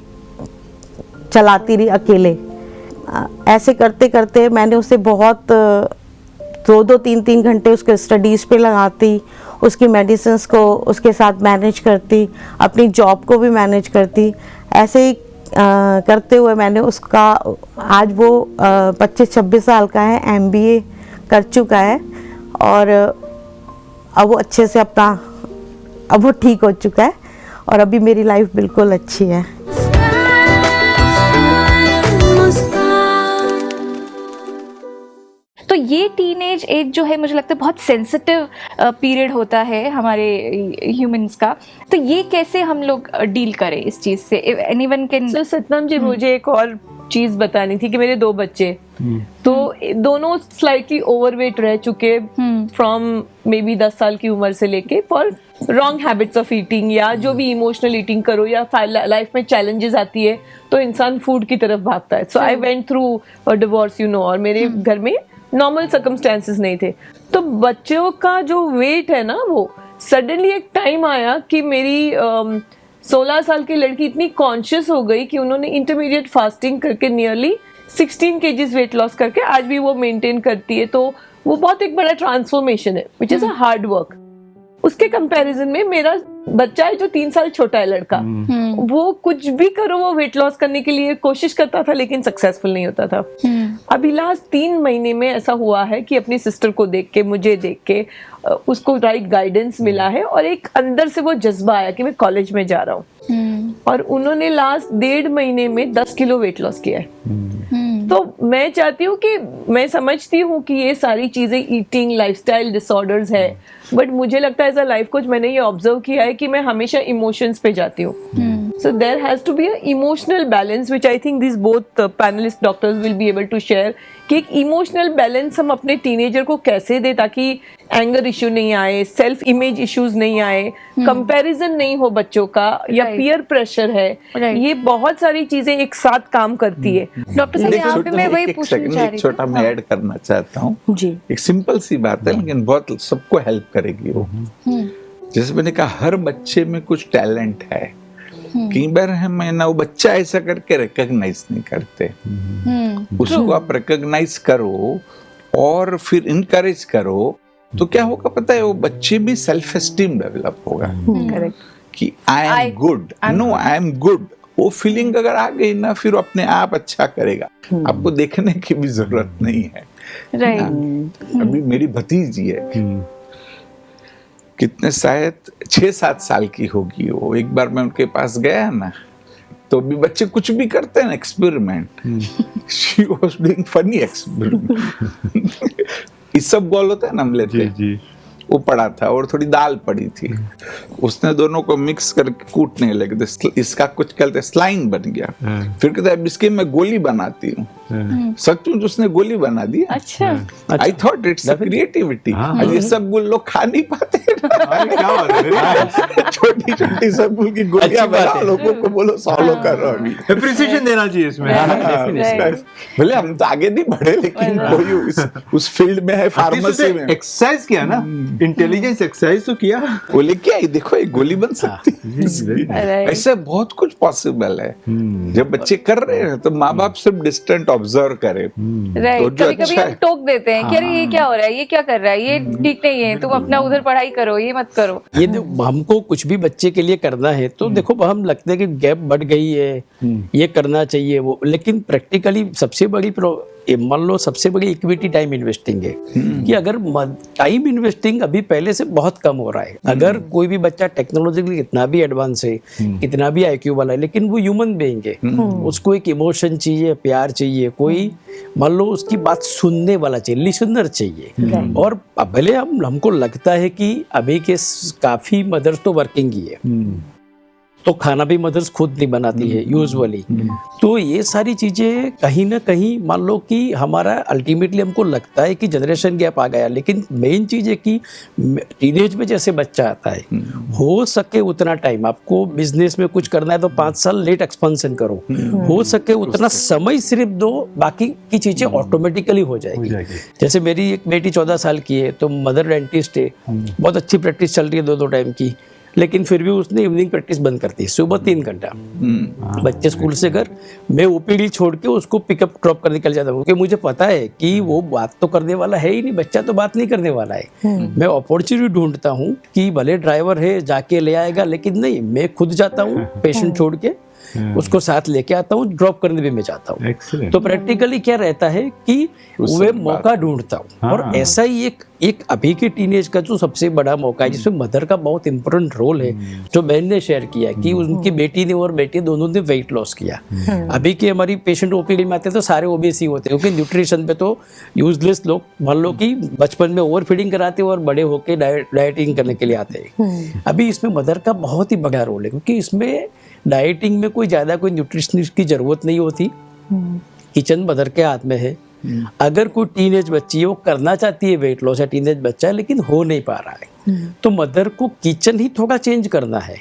चलाती रही अकेले। ऐसे करते करते मैंने उसे बहुत 2-2, 3-3 घंटे उसके स्टडीज़ पे लगाती, उसकी मेडिसिन्स को उसके साथ मैनेज करती, अपनी जॉब को भी मैनेज करती। ऐसे ही करते हुए मैंने उसका, आज वो 25-26 साल का है, MBA कर चुका है और अब वो अच्छे से अब वो ठीक हो चुका है और अभी मेरी लाइफ बिल्कुल अच्छी है। तो ये टीनेज एज जो है, मुझे लगता है बहुत सेंसिटिव पीरियड होता है हमारे ह्यूमंस का। तो ये कैसे हम लोग डील करें इस चीज से? Anyone can. तो सतनाम जी, मुझे एक और चीज बतानी थी कि मेरे 2 बच्चे, तो दोनों स्लाइटली ओवरवेट रह चुके फ्रॉम मे बी 10 साल की उम्र से लेके, for wrong habits of eating या जो भी इमोशनल ईटिंग करो या लाइफ में चैलेंजेस आती है तो इंसान फूड की तरफ भागता है। So I went through a divorce, और मेरे घर में नॉर्मल सर्कमस्टेंसेस नहीं थे। तो बच्चों का जो वेट है ना, वो सडनली एक टाइम आया कि मेरी 16 साल की लड़की इतनी कॉन्शियस हो गई कि उन्होंने इंटरमीडिएट फास्टिंग करके नियरली 16 kgs वेट लॉस करके आज भी वो मेंटेन करती है। तो वो बहुत एक बड़ा ट्रांसफॉर्मेशन है, which is a hard work. उसके कंपैरिजन में मेरा बच्चा है जो 3 साल छोटा है, लड़का, वो कुछ भी करो वो वेट लॉस करने के लिए कोशिश करता था लेकिन सक्सेसफुल नहीं होता था। अभी लास्ट 3 महीने में ऐसा हुआ है कि अपनी सिस्टर को देख के, मुझे देख के उसको राइट गाइडेंस मिला है और एक अंदर से वो जज्बा आया कि मैं कॉलेज में जा रहा हूँ, और उन्होंने लास्ट 1.5 महीने में 10 किलो वेट लॉस किया है। तो मैं चाहती हूँ कि, मैं समझती हूँ कि ये सारी चीजें ईटिंग लाइफस्टाइल डिसऑर्डर्स है, बट मुझे लगता है एज अ लाइफ कोच मैंने ये ऑब्जर्व किया है कि मैं हमेशा इमोशंस पे जाती हूँ। So there has to be a emotional balance, which I think these both panelist doctors will be able to share, कि एक इमोशनल बैलेंस हम अपने टीनेजर को कैसे दे ताकि एंगर इश्यू नहीं आए, सेल्फ इमेज इश्यूज नहीं आए, कंपैरिजन नहीं हो बच्चों का, या पीयर प्रेशर है, ये बहुत सारी चीजें एक साथ काम करती है। डॉक्टर साहब यहाँ पे मैं वही पूछना चाह रही थी। छोटा मैं ऐड करना चाहता हूँ जी। एक सिंपल सी बात है लेकिन बहुत सबको हेल्प करेगी वो। जैसे मैंने कहा, हर बच्चे में कुछ टैलेंट है, कई बार हम है ना वो बच्चा ऐसा करके रिकॉग्नाइज नहीं करते, उसको आप रिकॉग्नाइज करो और फिर इनकरेज करो तो क्या होगा पता है, वो बच्चे में सेल्फ एस्टीम डेवलप होगा कि I am good, no I am good. वो फीलिंग अगर आ गई ना, फिर वो अपने आप अच्छा करेगा, आपको देखने की भी जरूरत नहीं है। अभी मेरी भतीजी है, कितने शायद 6-7 साल की होगी वो, एक बार मैं उनके पास गया ना, तो भी बच्चे कुछ भी करते हैं ना experiment, she was doing funny experiment. इस सब गोल होता है ना, हम लेते हैं, वो पड़ा था और थोड़ी दाल पड़ी थी, उसने दोनों को मिक्स करके कूटने लगे, तो इसका कुछ कहते स्लाइम बन गया। फिर कहता है इसकी मैं गोली बनाती हूँ, सचमुच उसने गोली बना दी। अच्छा, आई थॉट इट्स क्रिएटिविटी। ये सब लोग खा नहीं पाते, छोटी छोटी सब की गोलियां बना, लोगों को बोलो सॉलो करो। अभी एप्रिसिएशन देना चाहिए इसमें। भले हम तो आगे नहीं बढ़े, लेकिन कोई उस फील्ड में है, फार्मेसी में एक्सरसाइज किया ना, इंटेलिजेंस एक्सरसाइज तो किया, वो लेके आई, देखो एक गोली बन सकती है। ऐसा बहुत कुछ पॉसिबल है। जब बच्चे कर रहे हैं तो माँ बाप सिर्फ डिस्टेंट ऑब्जर्व करे। राइट, कभी कभी हम टोक देते हैं कि अरे ये क्या हो रहा है, ये क्या कर रहा है, ये ठीक नहीं है, तुम अपना उधर पढ़ाई करो, ये मत करो। ये हमको कुछ भी बच्चे के लिए करना है तो देखो, हम लगता है कि गैप बढ़ गई है, ये करना चाहिए वो, लेकिन प्रैक्टिकली सबसे बड़ी मान लो सबसे बड़ी इक्विटी टाइम इन्वेस्टिंग है कि अगर टाइम इन्वेस्टिंग अभी पहले से बहुत कम हो रहा है। अगर कोई भी बच्चा टेक्नोलॉजिकली कितना भी एडवांस है, कितना भी आईक्यू वाला है, लेकिन वो ह्यूमन बीइंग है, उसको एक इमोशन चाहिए, प्यार चाहिए, कोई मान लो उसकी बात सुनने वाला चाहिए, लिसनर चाहिए। और भले हमको लगता है कि अभी के काफी मदर्स तो वर्किंग ही है, तो खाना भी मदर्स खुद नहीं बनाती है यूजुअली, तो ये सारी चीजें कहीं ना कहीं मान लो कि हमारा अल्टीमेटली हमको लगता है कि जनरेशन गैप आ गया, लेकिन मेन चीज है कि टीनेज में जैसे बच्चा आता है, हो सके उतना टाइम आपको बिजनेस में कुछ करना है तो 5 साल लेट एक्सपेंशन करो, हो सके उतना समय सिर्फ दो, बाकी की चीजें ऑटोमेटिकली हो जाएगी। जैसे मेरी एक बेटी 14 साल की है, तो मदर डेंटिस्ट है, बहुत अच्छी प्रैक्टिस चल रही है 2-2 टाइम की, लेकिन फिर भी उसने इवनिंग प्रैक्टिस बंद कर दी, सुबह 3 घंटा। बच्चे स्कूल से घर, मैं ओपीडी छोड़ के उसको पिकअप ड्रॉप कर निकल जाता हूँ, क्योंकि मुझे पता है कि वो बात तो करने वाला है ही नहीं, बच्चा तो बात नहीं करने वाला है। मैं अपॉर्चुनिटी ढूंढता हूँ कि भले ड्राइवर है जाके ले आएगा, लेकिन नहीं, मैं खुद जाता हूँ पेशेंट छोड़ के, उसको साथ लेके आता हूँ, ड्रॉप करने भी मैं जाता हूँ। तो प्रैक्टिकली क्या रहता है कि वे मौका ढूंढता हूँ, और ऐसा ही एक अभी के टीनेज का जो सबसे बड़ा मौका है, जिसमें मदर का बहुत इंपॉर्टेंट रोल है, जो बहन ने शेयर किया कि उनकी बेटी ने और बेटी दोनों ने वेट लॉस किया। अभी के हमारी पेशेंट ओपीडी में आते हैं तो सारे ओबीसी होते हैं, क्योंकि न्यूट्रिशन पे तो यूजलेस लोग मान लो कि बचपन में ओवर फीडिंग कराते हैं और बड़े होके डाइटिंग करने के लिए आते हैं। अभी इसमें मदर का बहुत ही बड़ा रोल है, क्योंकि इसमें डाइटिंग में कोई ज्यादा कोई न्यूट्रिशनिस्ट की जरूरत नहीं होती, किचन मदर के हाथ में है। अगर कोई टीनेज बच्ची है, वो करना चाहती है वेट लॉस, या टीनेज बच्चा है लेकिन हो नहीं पा रहा है, तो मदर को किचन ही थोड़ा चेंज करना है।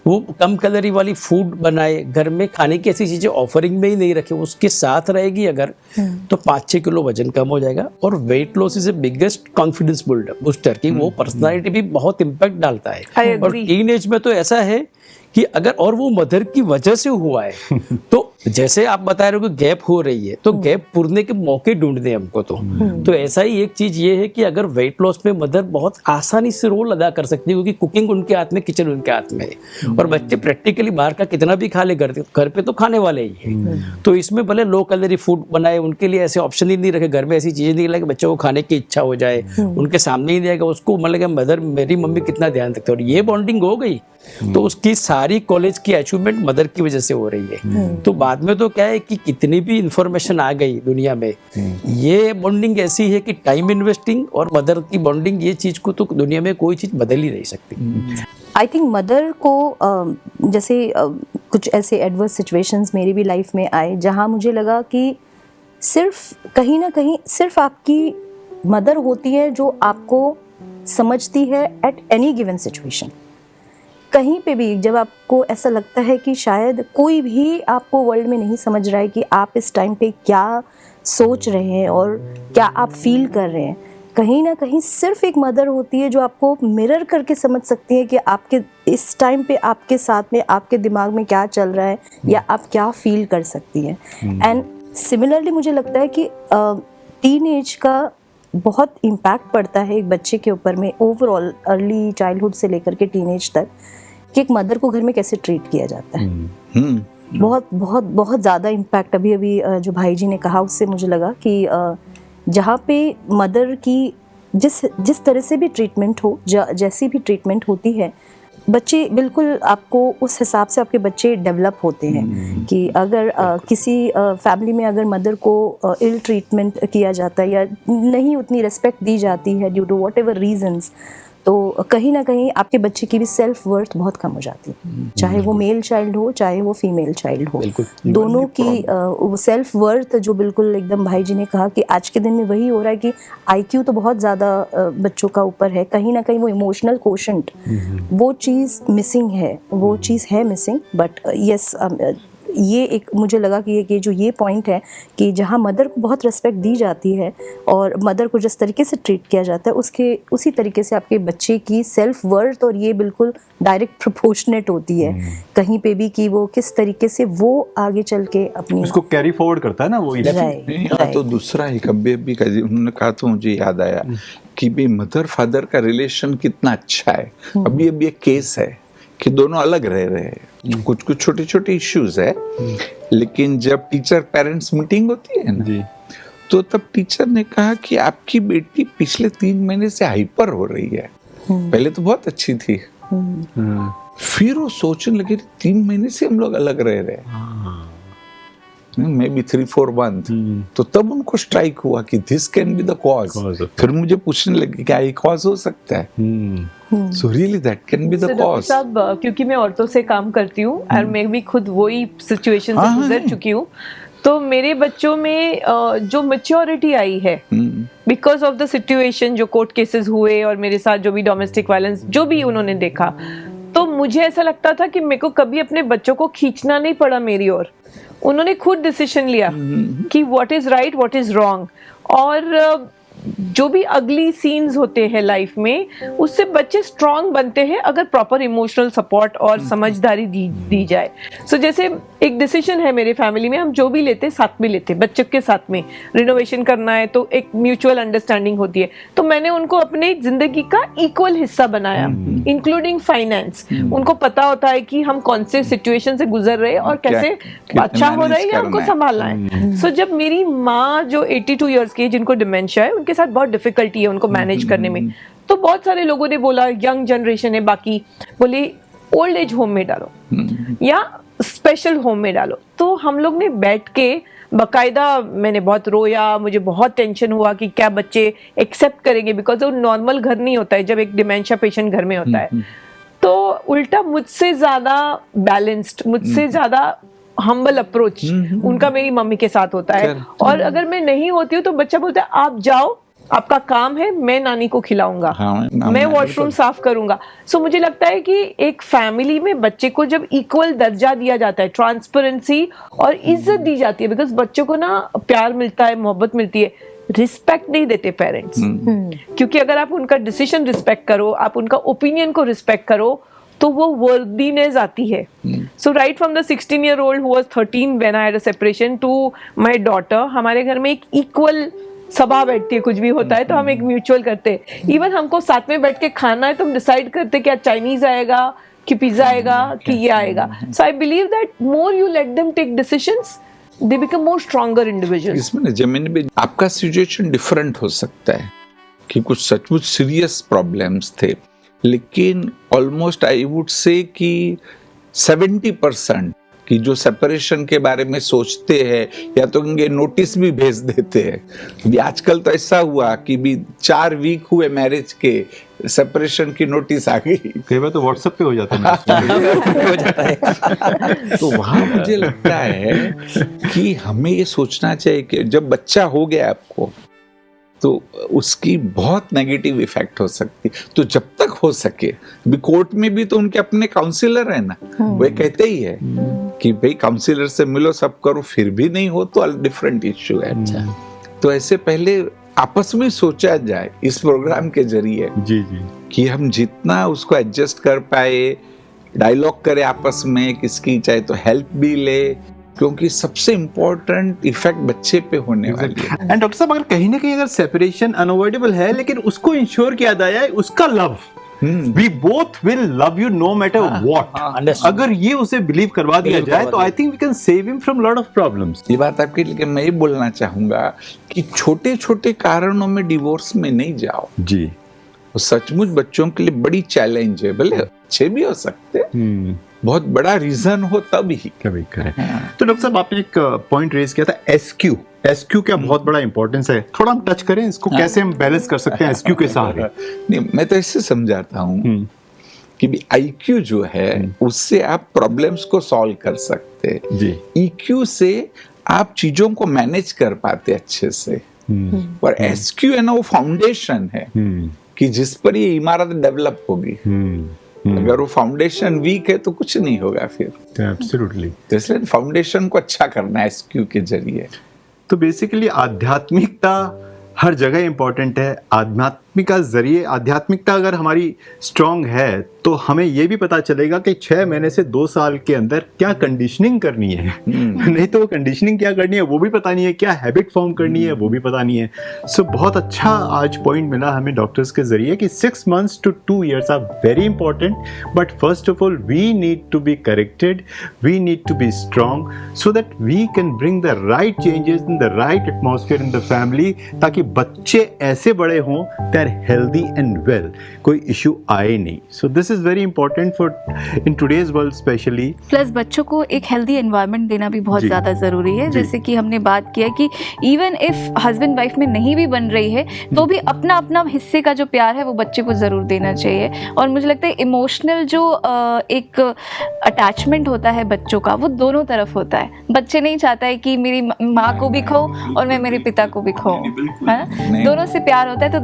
वो कम कैलोरी वाली फूड बनाए, घर में खाने की ऐसी चीजें ऑफरिंग में ही नहीं रखे, उसके साथ रहेगी अगर, तो 5-6 किलो वजन कम हो जाएगा। और weight loss is a biggest confidence booster की वो पर्सनालिटी भी बहुत इम्पैक्ट डालता है। और टीनेज में तो ऐसा है कि अगर और वो मदर की वजह से हुआ है तो जैसे आप बता रहे हो कि गैप हो रही है, तो गैप पूरने के मौके ढूंढने हमको तो ऐसा ही एक चीज ये है कि अगर वेट लॉस में मदर बहुत आसानी से रोल अदा कर सकती है, क्योंकि कुकिंग उनके हाथ में, किचन उनके हाथ में है, और बच्चे प्रैक्टिकली बाहर का कितना भी खा ले, घर पे तो खाने वाले ही है। तो इसमें भले लो कैलोरी फूड बनाए, उनके लिए ऐसे ऑप्शन ही नहीं रखे, घर में ऐसी चीजें नहीं लगे बच्चों को खाने की इच्छा हो जाए, उनके सामने ही नहीं आएगा, उसको मतलब मदर, मेरी मम्मी कितना ध्यान रखते हैं, और ये बॉन्डिंग हो गई तो उसकी सारी कॉलेज की अचीवमेंट मदर की वजह से हो रही है। तो बाद में तो क्या है कि कितनी भी इंफॉर्मेशन आ गई दुनिया में, ये बॉन्डिंग ऐसी है कि टाइम इन्वेस्टिंग और मदर की बॉन्डिंग, ये चीज को तो दुनिया में कोई चीज बदल ही नहीं सकती। आई थिंक मदर को जैसे कुछ ऐसे एडवर्स सिचुएशंस मेरी भी लाइफ में आए जहाँ मुझे लगा कि सिर्फ कहीं ना कहीं सिर्फ आपकी मदर होती है जो आपको समझती है एट एनी गिवन सिचुएशन। कहीं पे भी जब आपको ऐसा लगता है कि शायद कोई भी आपको वर्ल्ड में नहीं समझ रहा है कि आप इस टाइम पे क्या सोच रहे हैं और क्या आप फील कर रहे हैं, कहीं ना कहीं सिर्फ एक मदर होती है जो आपको मिरर करके समझ सकती है कि आपके इस टाइम पे आपके साथ में आपके दिमाग में क्या चल रहा है या आप क्या फील कर सकती है। एंड सिमिलरली मुझे लगता है कि टीनेज का बहुत इम्पैक्ट पड़ता है एक बच्चे के ऊपर में, ओवरऑल अर्ली चाइल्डहुड से लेकर के टीनेज तक, कि एक मदर को घर में कैसे ट्रीट किया जाता है। बहुत बहुत बहुत ज़्यादा इम्पैक्ट अभी जो भाई जी ने कहा उससे मुझे लगा कि जहाँ पे मदर की जिस तरह से भी ट्रीटमेंट हो, जैसी भी ट्रीटमेंट होती है, बच्चे बिल्कुल आपको उस हिसाब से आपके बच्चे डेवलप होते हैं। कि अगर किसी फैमिली में अगर मदर को इल ट्रीटमेंट किया जाता है या नहीं उतनी रिस्पेक्ट दी जाती है due to whatever reasons, तो कहीं ना कहीं आपके बच्चे की भी सेल्फ वर्थ बहुत कम हो जाती है, चाहे वो मेल चाइल्ड हो चाहे वो फीमेल चाइल्ड हो। दोनों की सेल्फ वर्थ जो बिल्कुल एकदम भाई जी ने कहा कि आज के दिन में वही हो रहा है कि IQ तो बहुत ज़्यादा बच्चों का ऊपर है, कहीं ना कहीं वो इमोशनल कोशेंट वो चीज़ मिसिंग है, वो चीज़ है मिसिंग। बट यस, ये एक मुझे लगा कि ये पॉइंट है कि जहाँ मदर को बहुत रिस्पेक्ट दी जाती है और मदर को जिस तरीके से ट्रीट किया जाता है उसी तरीके से आपके बच्चे की सेल्फ वर्थ और ये बिल्कुल डायरेक्ट प्रोपोर्शनेट होती है कहीं पे भी, कि वो किस तरीके से वो आगे चल के अपनी उसको कैरी फॉरवर्ड करता है ना वो। यहाँ तो दूसरा ही कभी उन्होंने कहा तो मुझे याद आया कि भी मदर फादर का रिलेशन कितना अच्छा है। अभी एक केस है कि दोनों अलग रह रहे हैं, कुछ छोटे छोटे इश्यूज है, लेकिन जब टीचर पेरेंट्स मीटिंग होती है ना, तो तब टीचर ने कहा कि आपकी बेटी पिछले 3 महीने से हाइपर हो रही है, पहले तो बहुत अच्छी थी। फिर वो सोचने लगे 3 महीने से हम लोग अलग रह रहे हैं, मे बी 3-4 मंथ। तो तब उनको स्ट्राइक हुआ कि this can be the cause. फिर मुझे पूछने लगे क्या ये कॉज हो सकता है? So really that can be the cause। क्योंकि मैं औरतों से काम करती हूँ और मैं भी खुद वही सिचुएशन से गुजर चुकी हूँ, तो मेरे बच्चों में जो मैच्योरिटी आई है बिकॉज ऑफ द सिचुएशन, जो कोर्ट केसेस हुए और मेरे साथ जो भी डोमेस्टिक वायलेंस जो भी उन्होंने देखा, तो मुझे ऐसा लगता था कि मेरे को कभी अपने बच्चों को खींचना नहीं पड़ा मेरी ओर। उन्होंने खुद डिसीजन लिया कि what is right what is wrong, और जो भी अगली सीन्स होते हैं लाइफ में उससे बच्चे स्ट्रांग बनते हैं अगर प्रॉपर इमोशनल सपोर्ट और समझदारी दी जाए। सो जैसे एक डिसीजन है मेरे फैमिली में, हम जो भी लेते साथ में लेते, बच्चे के साथ में रिनोवेशन करना है तो एक म्यूचुअल अंडरस्टैंडिंग होती है, तो मैंने उनको अपने जिंदगी का इक्वल हिस्सा बनाया, इंक्लूडिंग फाइनेंस। उनको पता होता है कि हम कौन से सिचुएशन से गुजर रहे हैं और कैसे अच्छा हो रहा है या हमको संभालना है। सो जब मेरी माँ जो 82 ईयर्स की, जिनको डिमेंशिया है, उनके साथ बहुत डिफिकल्टी है उनको मैनेज करने में, तो बहुत सारे लोगों ने बोला, यंग जनरेशन है बाकी, बोले ओल्ड एज होम में डालो या स्पेशल होम में डालो। तो हम लोग ने बैठ के बाकायदा, मैंने बहुत रोया, मुझे बहुत टेंशन हुआ कि क्या बच्चे एक्सेप्ट करेंगे, बिकॉज वो नॉर्मल घर नहीं होता है जब एक डिमेंशिया पेशेंट घर में होता है। तो उल्टा मुझसे ज्यादा बैलेंस्ड, मुझसे ज्यादा हम्बल अप्रोच उनका मेरी मम्मी के साथ होता है। और अगर मैं नहीं होती हूँ तो बच्चा बोलता है आप जाओ, आपका काम है, मैं नानी को खिलाऊंगा, मैं वॉशरूम साफ करूंगा। सो मुझे लगता है कि एक फैमिली में बच्चे को जब इक्वल दर्जा दिया जाता है, ट्रांसपेरेंसी और इज्जत दी जाती है, बिकॉज बच्चों को ना प्यार मिलता है, मोहब्बत मिलती है, रिस्पेक्ट नहीं देते पेरेंट्स। क्योंकि अगर आप उनका डिसीजन रिस्पेक्ट करो, आप उनका ओपिनियन को रिस्पेक्ट करो, तो वो वर्दीनेस आती है. So right from the 16-year-old who was 13 when I had a separation to my daughter, हमारे घर में एक इक्वल सभा बैठती है, कुछ भी होता है तो हम एक म्यूचुअल करते हैं. इवन हमको साथ में बैठ के खाना है तो हम डिसाइड करते कि आज चाइनीज आएगा कि पिज्जा आएगा कि ये आएगा. So I believe that more you let them take decisions, they become more stronger individuals. इसमें ना जमीन में आपका सिचुएशन डिफरेंट हो सकता है कि कुछ सचमुच सीरियस प्रॉब्लम्स थे, लेकिन ऑलमोस्ट आई वुड से कि 70% कि जो सेपरेशन के बारे में सोचते हैं या तो उनके नोटिस भी भेज देते हैं. अभी आजकल तो ऐसा हुआ कि भी 4 वीक हुए मैरिज के, सेपरेशन की नोटिस आ गई. कई बार तो व्हाट्सएप पे हो जाता है. तो वहां मुझे लगता है कि हमें ये सोचना चाहिए कि जब बच्चा हो गया आपको तो उसकी बहुत नेगेटिव इफेक्ट हो सकती. तो जब तक हो सके, भी कोर्ट में भी तो उनके अपने काउंसिलर है ना, वे कहते ही है कि भाई काउंसिलर से मिलो, सब करो, फिर भी नहीं हो तो डिफरेंट इश्यू है. तो ऐसे पहले आपस में सोचा जाए इस प्रोग्राम के जरिए जी कि हम जितना उसको एडजस्ट कर पाए, डायलॉग करे आपस में, किसकी चाहे तो हेल्प भी ले, क्योंकि सबसे इम्पोर्टेंट इफेक्ट बच्चे पे होने वाली है. एंड डॉक्टर साहब, अगर कहीं ना कहीं अगर सेपरेशन अनअवॉइडेबल है, लेकिन उसको इंश्योर किया जाए उसका love, we both will love you no matter what, अगर ये उसे बिलीव करवा दिया जाए तो I think we can save him from lot of problems. ये बात आपके लिए मैं ये बोलना चाहूंगा कि छोटे छोटे कारणों में डिवोर्स में नहीं जाओ जी. वो सचमुच बच्चों के लिए बड़ी चैलेंज है. भले अच्छे भी हो सकते, बहुत बड़ा रीजन हो तभी कभी करें. तो डॉक्टर साहब, आपने एक पॉइंट रेज किया था, एसक्यू का बहुत बड़ा इंपॉर्टेंस है. थोड़ा हम टच करें इसको, कैसे हम बैलेंस कर सकते हैं एसक्यू के सहारे? नहीं, मैं तो ऐसे समझाता हूँ कि भी आईक्यू जो है उससे आप प्रॉब्लम्स को सॉल्व कर सकते हैं जी. ईक्यू से आप चीजों को मैनेज कर पाते अच्छे से. और एसक्यू है ना, वो फाउंडेशन है कि जिस पर ये इमारत डेवलप होगी. अगर वो फाउंडेशन वीक है तो कुछ नहीं होगा फिर. एब्सोल्युटली. तो इसलिए फाउंडेशन को अच्छा करना है एसक्यू के जरिए. तो बेसिकली आध्यात्मिकता हर जगह इंपॉर्टेंट है. आध्यात्मिकता अगर हमारी स्ट्रांग है तो हमें ये भी पता चलेगा कि 6 महीने से 2 साल के अंदर क्या कंडीशनिंग करनी है. नहीं तो वो कंडीशनिंग क्या करनी है वो भी पता नहीं है, क्या हैबिट फॉर्म करनी है वो भी पता नहीं है. सो बहुत अच्छा आज पॉइंट मिला हमें डॉक्टर्स के जरिए कि 6 months to 2 years are very important, but first of all we need to be corrected, we need to be strong so that we can bring the right changes in the right atmosphere in the family, ताकि बच्चे ऐसे बड़े हों they are healthy and well, कोई issue आए नहीं. So this is very important for in today's world specially. Plus बच्चों को एक हेल्दी एनवायरनमेंट देना भी बहुत जी. ज़्यादा ज़रूरी है. जैसे कि हमने बात किया कि इवन इफ हस्बैंड वाइफ में नहीं भी बन रही है तो भी अपना अपना हिस्से का जो प्यार है वो बच्चे को ज़रूर देना चाहिए. और मुझे लगता है इमोशनल जो एक अटैचमेंट होता है बच्चों का, वो दोनों तरफ होता है. बच्चे नहीं चाहता है कि मेरी माँ को भी खो और मैं मेरे पिता को भी खो, है ना. दोनों से प्यार होता है, तो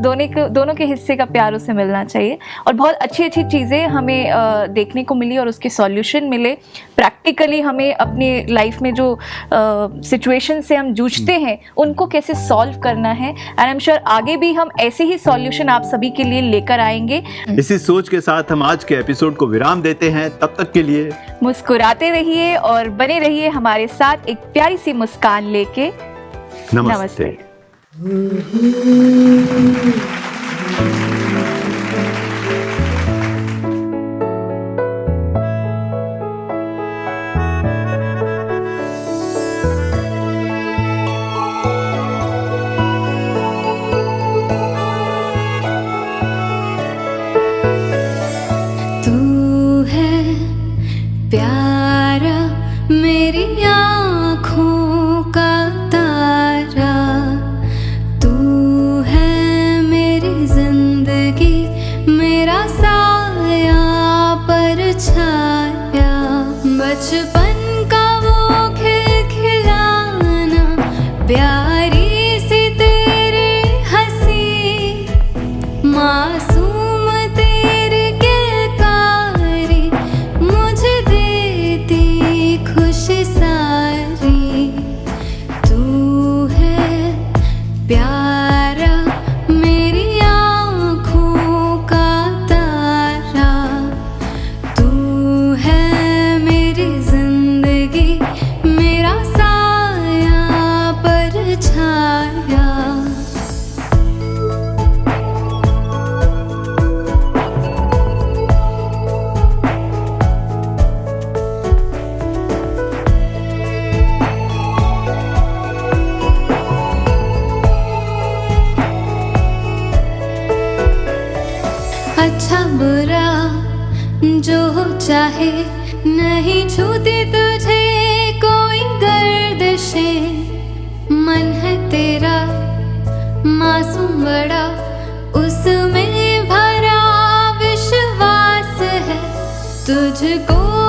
दोनों के हिस्से का प्यार उसे मिलना चाहिए. और बहुत अच्छी अच्छी चीज़ें हमें देखने को मिली और उसके सॉल्यूशन मिले. प्रैक्टिकली हमें अपनी लाइफ में जो सिचुएशन से हम जूझते हैं उनको कैसे सॉल्व करना है. एंड आई एम श्योर आगे भी हम ऐसे ही सॉल्यूशन आप सभी के लिए लेकर आएंगे. इसी सोच के साथ हम आज के एपिसोड को विराम देते हैं. तब तक के लिए मुस्कुराते रहिए और बने रहिए हमारे साथ एक प्यारी सी मुस्कान लेके. नमस्ते. तू है प्यारा मेरी आँखों का तारा, तू है मेरी जिंदगी, मेरा साया परछाया. बचपन का वो खिलखिलाना, प्यारी सी तेरी हंसी, मासूम तेरी किलकारी, मुझे देती खुशी सारी. तू है प्यारा मेरी आँखों का तारा, तू जो चाहे नहीं छूती तुझे कोई गर्दिशें, मन है तेरा मासूम बड़ा, उसमें भरा विश्वास है तुझको